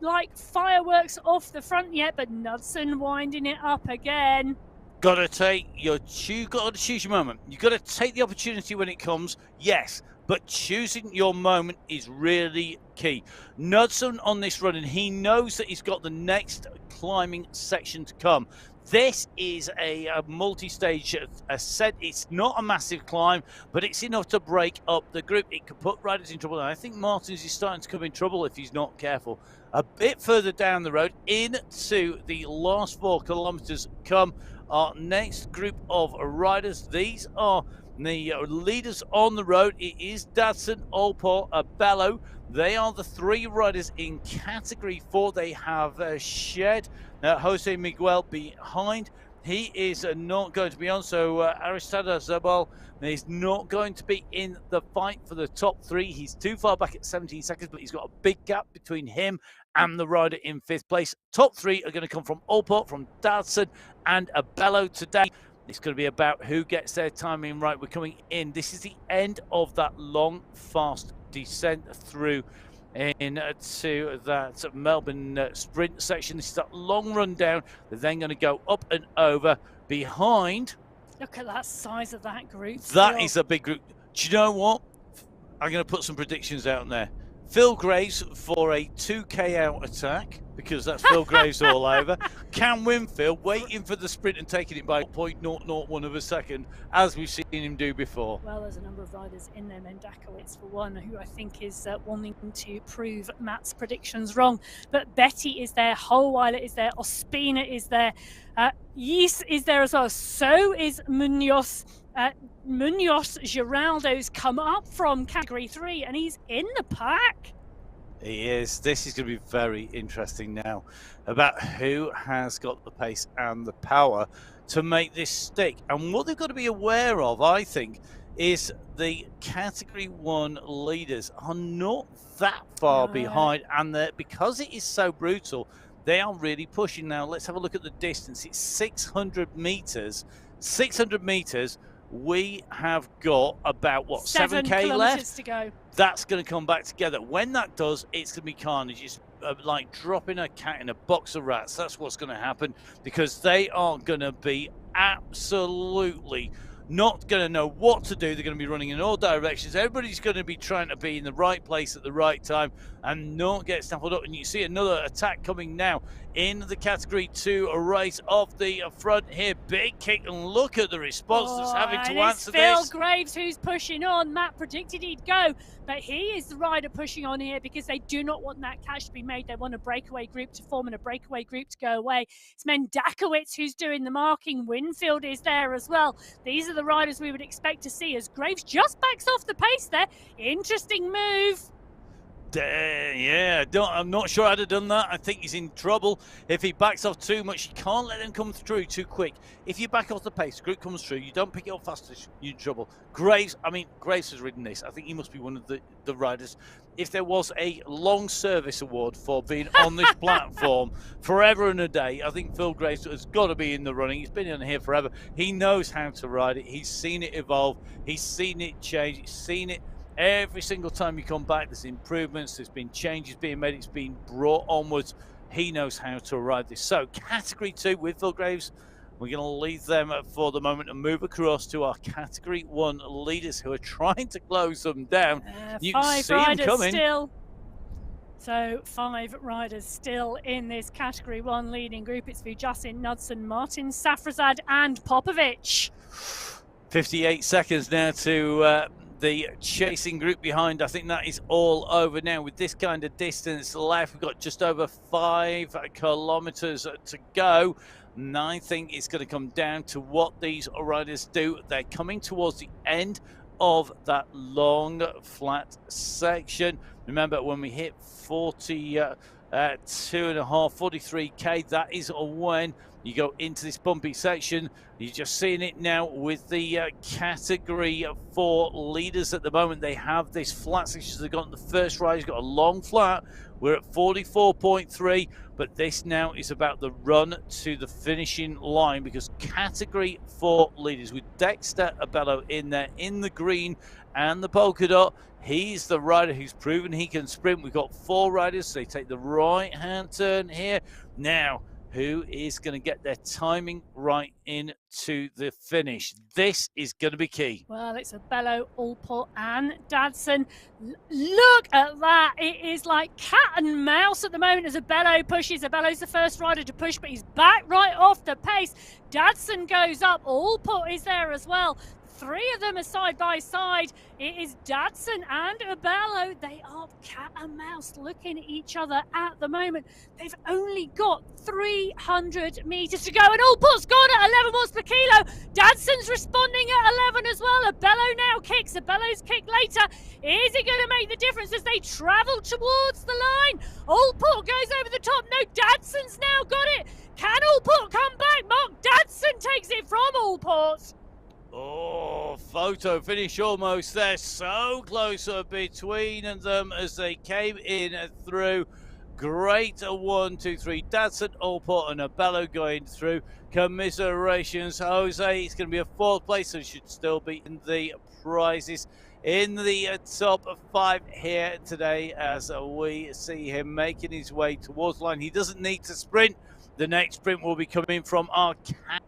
[SPEAKER 2] like fireworks off the front yet, but Knudsen winding it up again.
[SPEAKER 1] Got to choose your moment. You've got to take the opportunity when it comes, yes, but choosing your moment is really key. Knudsen on this run, and he knows that he's got the next climbing section to come. This is a multi-stage ascent. It's not a massive climb, but it's enough to break up the group. It could put riders in trouble. And I think Martins is starting to come in trouble if he's not careful. A bit further down the road, into the last 4 kilometres, come our next group of riders. These are The leaders on the road, it is Dadson, Olport, Bello. They are the 3 riders in Category 4. They have Shed, Jose Miguel behind. He is not going to be on, so Aristada Zabal is not going to be in the fight for the top 3. He's too far back at 17 seconds, but he's got a big gap between him and the rider in 5th place. Top 3 are going to come from Olport, from Dadson, and Bello today. It's going to be about who gets their timing right. We're coming in. This is the end of that long, fast descent through into that Melbourne sprint section. This is that long run down. They're then going to go up and over behind.
[SPEAKER 2] Look at that size of that group.
[SPEAKER 1] That is a big group. Do you know what? I'm going to put some predictions out there. Phil Graves for a 2K out attack, because that's Phil Graves all over. Cam Winfield waiting for the sprint and taking it by 0.001 of a second, as we've seen him do before.
[SPEAKER 2] Well, there's a number of riders in there. Mendakowicz, for one, who I think is wanting to prove Matt's predictions wrong. But Betty is there, Holweiler is there, Ospina is there, Yeast is there as well. So is Munoz. Munoz Giraldo's come up from Category 3 and he's in the pack.
[SPEAKER 1] He is. This is going to be very interesting now about who has got the pace and the power to make this stick. And what they've got to be aware of, I think, is the Category 1 leaders are not that far behind, and because it is so brutal, they are really pushing now. Let's have a look at the distance. It's 600 meters. 600 meters. We have got about, what, 7K left
[SPEAKER 2] to go.
[SPEAKER 1] That's going to come back together. When that does, it's going to be carnage. It's like dropping a cat in a box of rats. That's what's going to happen, because they are going to be absolutely not going to know what to do. They're going to be running in all directions. Everybody's going to be trying to be in the right place at the right time and not get snaffled up. And you see another attack coming now in the Category 2 race off the front here. Big kick, and look at the response that's having to answer this.
[SPEAKER 2] Phil Graves who's pushing on. Matt predicted he'd go, but he is the rider pushing on here because they do not want that catch to be made. They want a breakaway group to form and a breakaway group to go away. It's Mendakowicz who's doing the marking. Winfield is there as well. These are the riders we would expect to see as Graves just backs off the pace there. Interesting move.
[SPEAKER 1] Yeah, I'm not sure I'd have done that. I think he's in trouble. If he backs off too much, you can't let them come through too quick. If you back off the pace, the group comes through, you don't pick it up faster, you're in trouble. Graves has ridden this. I think he must be one of the riders. If there was a long service award for being on this platform forever and a day, I think Phil Graves has got to be in the running. He's been in here forever. He knows how to ride it. He's seen it evolve. He's seen it change. He's seen it. Every single time you come back, there's improvements, there's been changes being made, it's been brought onwards. He knows how to ride this. So, Category 2 with Phil Graves, we're going to leave them for the moment and move across to our Category 1 leaders who are trying to close them down. You can see them coming.
[SPEAKER 2] Still. So 5 riders still in this Category 1 leading group. It's Vujasin, Knudsen, Martin Safrazad and Popovic.
[SPEAKER 1] 58 seconds now to the chasing group behind. I think that is all over now. With this kind of distance left, we've got just over 5 kilometers to go. And I think it's going to come down to what these riders do. They're coming towards the end of that long flat section. Remember, when we hit 42.5, 43k, that is when you go into this bumpy section. You're just seeing it now with the Category 4 leaders at the moment. They have this flat section. They've got the first rider's got a long flat. We're at 44.3, but this now is about the run to the finishing line, because Category 4 leaders with Dexter Abello in there in the green and the polka dot. He's the rider who's proven he can sprint. We've got 4 riders, so they take the right-hand turn here. Now, who is going to get their timing right into the finish? This is going to be key.
[SPEAKER 2] Well, it's Abello, Olport and Dadson. Look at that. It is like cat and mouse at the moment as Abello pushes. Abello's the first rider to push, but he's back right off the pace. Dadson goes up. Olport is there as well. three of them are side by side. It is Dadson and Abello. They are cat and mouse looking at each other at the moment. They've only got 300 meters to go, and Allport's gone at 11 watts per kilo. Dadson's responding at 11 as well. Abello now kicks. Abello's kick later. Is it going to make the difference as they travel towards the line? Allport goes over the top. No, Dadson's now got it. Can Allport come back? Mark Dadson takes it from Allport.
[SPEAKER 1] Oh, photo finish almost there. So close between them as they came in through. Great 1, 2, 3. Dadson, Allport, and Abello going through. Commiserations, Jose. It's going to be a 4th place, so should still be in the prizes in the top 5 here today as we see him making his way towards the line. He doesn't need to sprint. The next sprint will be coming from our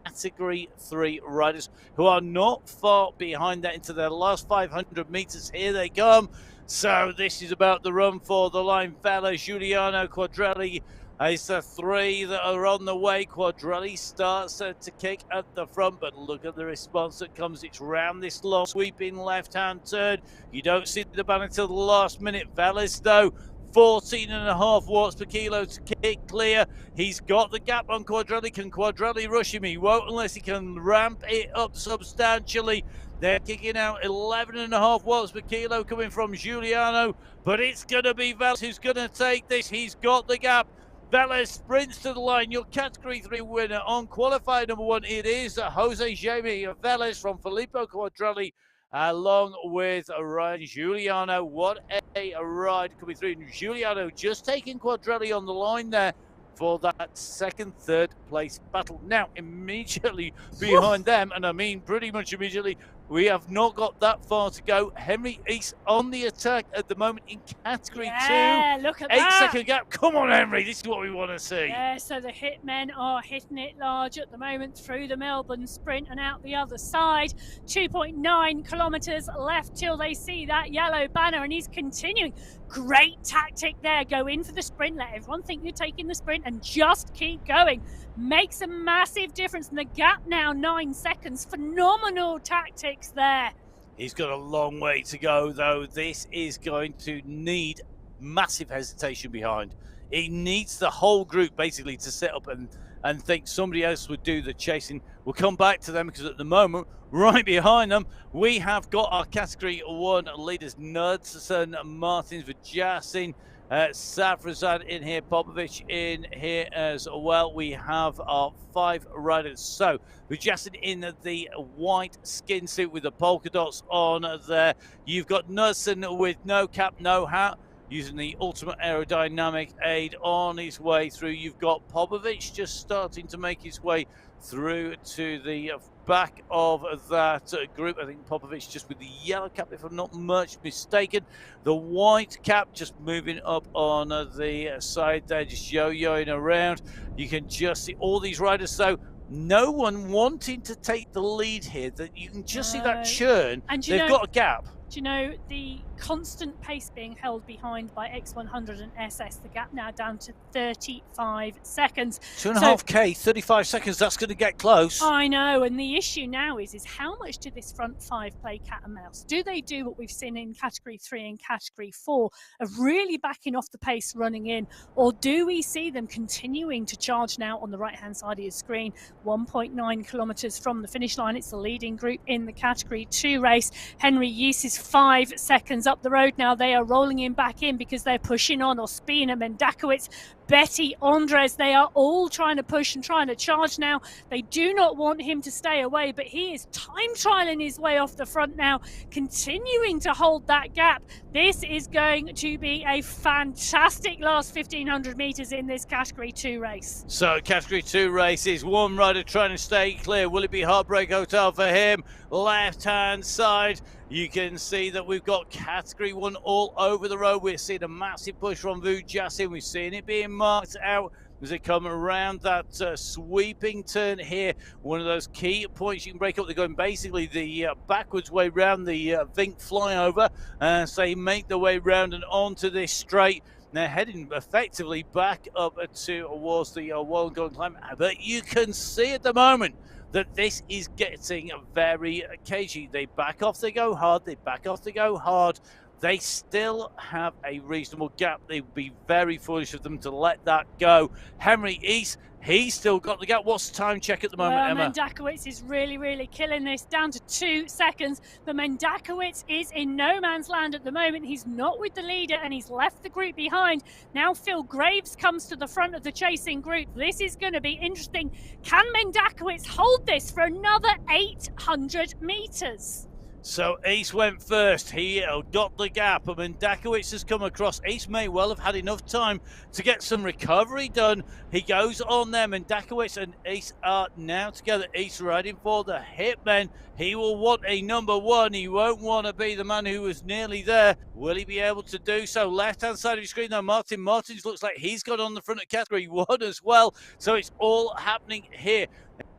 [SPEAKER 1] Category 3 riders who are not far behind that into their last 500 meters. Here they come. So this is about the run for the line. Vela, Giuliano, Quadrelli is the 3 that are on the way. Quadrelli starts to kick at the front, but look at the response that comes. It's round this long sweeping left-hand turn. You don't see the banner till the last minute. Velas, though, 14.5 watts per kilo to kick clear. He's got the gap on Quadrelli. Can Quadrelli rush him? He won't unless he can ramp it up substantially. They're kicking out 11.5 watts per kilo coming from Giuliano, but it's going to be Velas who's going to take this. He's got the gap. Velas sprints to the line. Your Category 3 winner on qualifier number 1. It is Jose Jamie Velas from Filippo Quadrelli, along with Ryan Giuliano. What a ride coming through. Giuliano just taking Quadrelli on the line there for that 2nd, 3rd place battle. Now, immediately behind them, and I mean pretty much immediately, we have not got that far to go. Henry East on the attack at the moment in Category 2.
[SPEAKER 2] Yeah, look at
[SPEAKER 1] 8-second gap. Come on, Henry. This is what we want to see.
[SPEAKER 2] Yeah, so the hitmen are hitting it large at the moment through the Melbourne sprint and out the other side. 2.9 kilometres left till they see that yellow banner, and he's continuing. Great tactic there. Go in for the sprint. Let everyone think you're taking the sprint and just keep going. Makes a massive difference. And the gap now 9 seconds. Phenomenal tactics there.
[SPEAKER 1] He's got a long way to go, though. This is going to need massive hesitation behind. It needs the whole group basically to set up and think somebody else would do the chasing. We'll come back to them because at the moment, right behind them, we have got our Category 1 leaders, Knudsen, Martins, Vajasin, Safrazad in here, Popovic in here as well. We have our 5 riders. So Vajasin in the white skin suit with the polka dots on there. You've got Knudsen with no cap, no hat, using the ultimate aerodynamic aid on his way through. You've got Popovic just starting to make his way through to the back of that group. I think Popovic just with the yellow cap, if I'm not much mistaken. The white cap just moving up on the side there, just yo-yoing around. You can just see all these riders, so no one wanting to take the lead here. That you can just see that churn, and they've got a gap.
[SPEAKER 2] Do you know, the constant pace being held behind by X100 and SS, the gap now down to 35 seconds.
[SPEAKER 1] 2.5K, 35 seconds, that's going to get close.
[SPEAKER 2] I know, and the issue now is how much do this front 5 play cat and mouse? Do they do what we've seen in Category 3 and Category 4 of really backing off the pace running in, or do we see them continuing to charge now on the right-hand side of your screen? 1.9 kilometres from the finish line. It's the leading group in the Category 2 race. Henry Yeast is 5 seconds up the road now. They are rolling him back in because they're pushing on. Ospina, Mendakowicz, Betty, Andres, they are all trying to push and trying to charge now. They do not want him to stay away, but he is time trialing his way off the front now, continuing to hold that gap. This is going to be a fantastic last 1,500 metres in this Category 2 race.
[SPEAKER 1] So Category 2 race is one rider trying to stay clear. Will it be Heartbreak Hotel for him? Left-hand side, you can see that we've got Category 1 all over the road. We're seeing a massive push from Vujasin. We're seeing it being marked out as they come around that sweeping turn here. One of those key points you can break up. They're going basically the backwards way round the Vink flyover as they make their way round and onto this straight. They're heading effectively back up towards the Wollongong climb. But you can see at the moment that this is getting very cagey. They back off, they go hard, they back off, they go hard. They still have a reasonable gap. They would be very foolish of them to let that go. Henry East, he's still got the gap. What's the time check at the moment, Emma?
[SPEAKER 2] Mendakowicz is really killing this, down to 2 seconds. But Mendakowicz is in no man's land at the moment. He's not with the leader and he's left the group behind. Now Phil Graves comes to the front of the chasing group. This is going to be interesting. Can Mendakowicz hold this for another 800 metres?
[SPEAKER 1] So Ace went first. He got the gap, and Mendakowicz has come across. Ace may well have had enough time to get some recovery done. He goes on there. Mendakowicz and Ace are now together. Ace riding for the hitmen. He will want a number one. He won't want to be the man who was nearly there. Will he be able to do so? Left-hand side of your screen now, Martin Martins looks like he's got on the front of category 1 as well. So it's all happening here.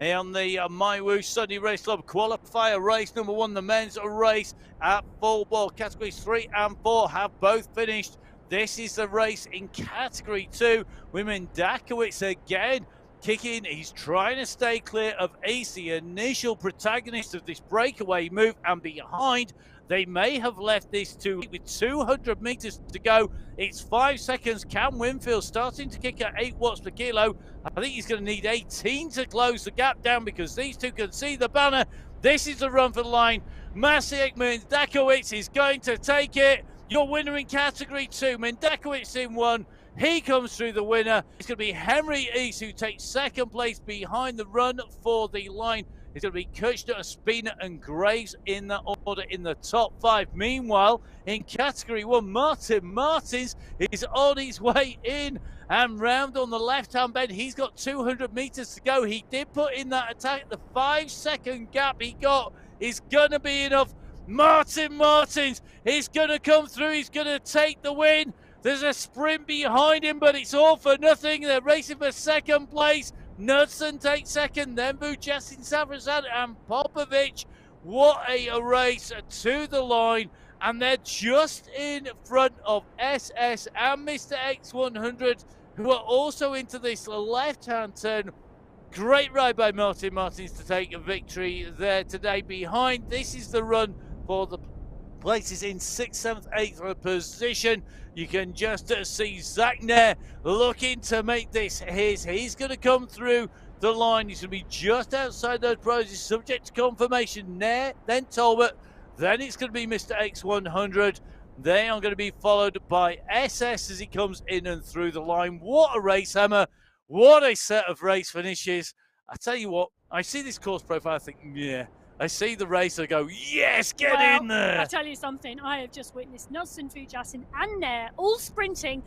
[SPEAKER 1] On the MyWhoosh Sunday Race Club Qualifier Race number 1, the men's race at full ball. Categories 3 and 4 have both finished. This is the race in category 2. Mendakowicz again kicking. He's trying to stay clear of Ace, the initial protagonist of this breakaway move, and behind. They may have left this with 200 metres to go. It's 5 seconds. Cam Winfield starting to kick at 8 watts per kilo. I think he's going to need 18 to close the gap down because these two can see the banner. This is the run for the line. Maciej Mendakowicz is going to take it. Your winner in category 2. Mendakowicz in 1. He comes through the winner. It's going to be Henry East who takes second place behind the run for the line. It's going to be Kirchner, Spina and Graves in that order in the top 5. Meanwhile, in category 1, Martin Martins is on his way in and round on the left-hand bend. He's got 200 metres to go. He did put in that attack. The 5-second gap he got is going to be enough. Martin Martins is going to come through. He's going to take the win. There's a sprint behind him, but it's all for nothing. They're racing for second place. Knudsen takes second, then Vujasin, Savrazad and Popovic. What a race to the line. And they're just in front of SS and Mr. X100, who are also into this left-hand turn. Great ride by Martin Martins to take a victory there today. Behind, this is the run for the places in 6th, 7th, 8th position. You can just see Zach Nair looking to make this his. He's going to come through the line. He's going to be just outside those prizes, subject to confirmation. Nair, then Talbot, then it's going to be Mr. X100. They are going to be followed by SS as he comes in and through the line. What a race, Emma. What a set of race finishes. I tell you what, I see this course profile, I think, yeah. I see the race, I go, yes, get in there.
[SPEAKER 2] I tell you something, I have just witnessed Knudsen, Vujasin and Nair all sprinting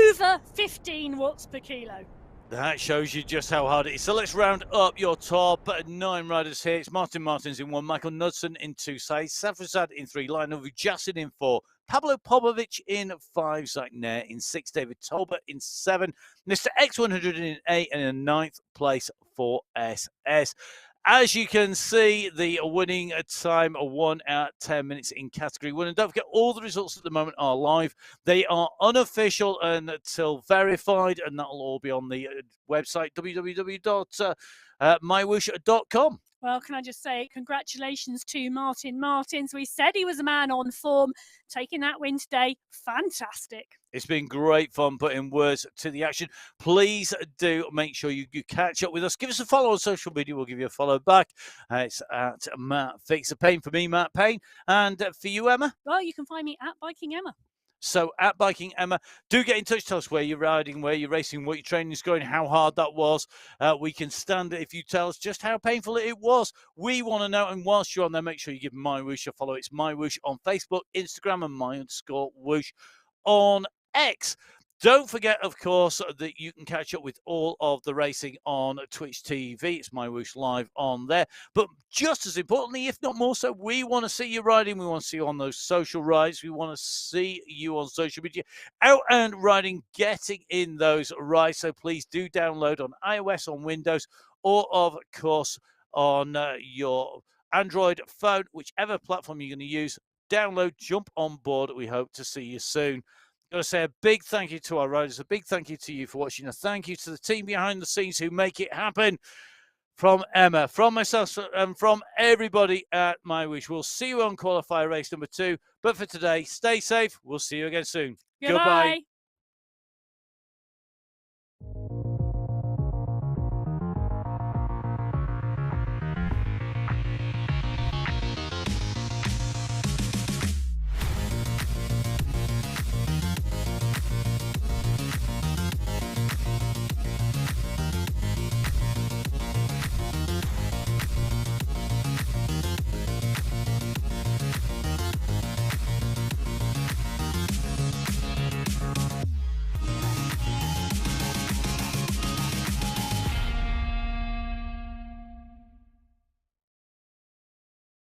[SPEAKER 2] over 15 watts per kilo.
[SPEAKER 1] That shows you just how hard it is. So let's round up your top 9 riders here. It's Martin Martins in 1, Michael Knudsen in 2, Savrazad in 3, Lionel Vujasin in 4, Pablo Popovic in 5, Zach Nair in 6, David Talbot in 7, Mr. X100 in 8, and in 9th place for SS. As you can see, the winning time 1 hour 10 minutes in category 1. And don't forget, all the results at the moment are live. They are unofficial until verified, and that'll all be on the website, www.mywhoosh.com.
[SPEAKER 2] Well, can I just say congratulations to Martin Martins. We said he was a man on form. Taking that win today, fantastic.
[SPEAKER 1] It's been great fun putting words to the action. Please do make sure you catch up with us. Give us a follow on social media. We'll give you a follow back. It's at Matt Fix a Pain for me, Matt Payne. And for you, Emma?
[SPEAKER 2] Well, you can find me at Biking Emma.
[SPEAKER 1] So at Biking Emma, do get in touch. Tell us where you're riding, where you're racing, what your training is going, how hard that was. We can stand it if you tell us just how painful it was. We want to know. And whilst you're on there, make sure you give MyWhoosh a follow. It's MyWhoosh on Facebook, Instagram, and my_whoosh on X. Don't forget, of course, that you can catch up with all of the racing on Twitch TV. It's MyWhoosh Live on there. But just as importantly, if not more so, we want to see you riding. We want to see you on those social rides. We want to see you on social media, out and riding, getting in those rides. So please do download on iOS, on Windows, or, of course, on your Android phone, whichever platform you're going to use. Download, jump on board. We hope to see you soon. I'm going to say a big thank you to our riders, a big thank you to you for watching, a thank you to the team behind the scenes who make it happen. from Emma, from myself, and from everybody at MyWhoosh. We'll see you on qualifier race number 2. But for today, stay safe. We'll see you again soon.
[SPEAKER 2] Goodbye.
[SPEAKER 1] Goodbye.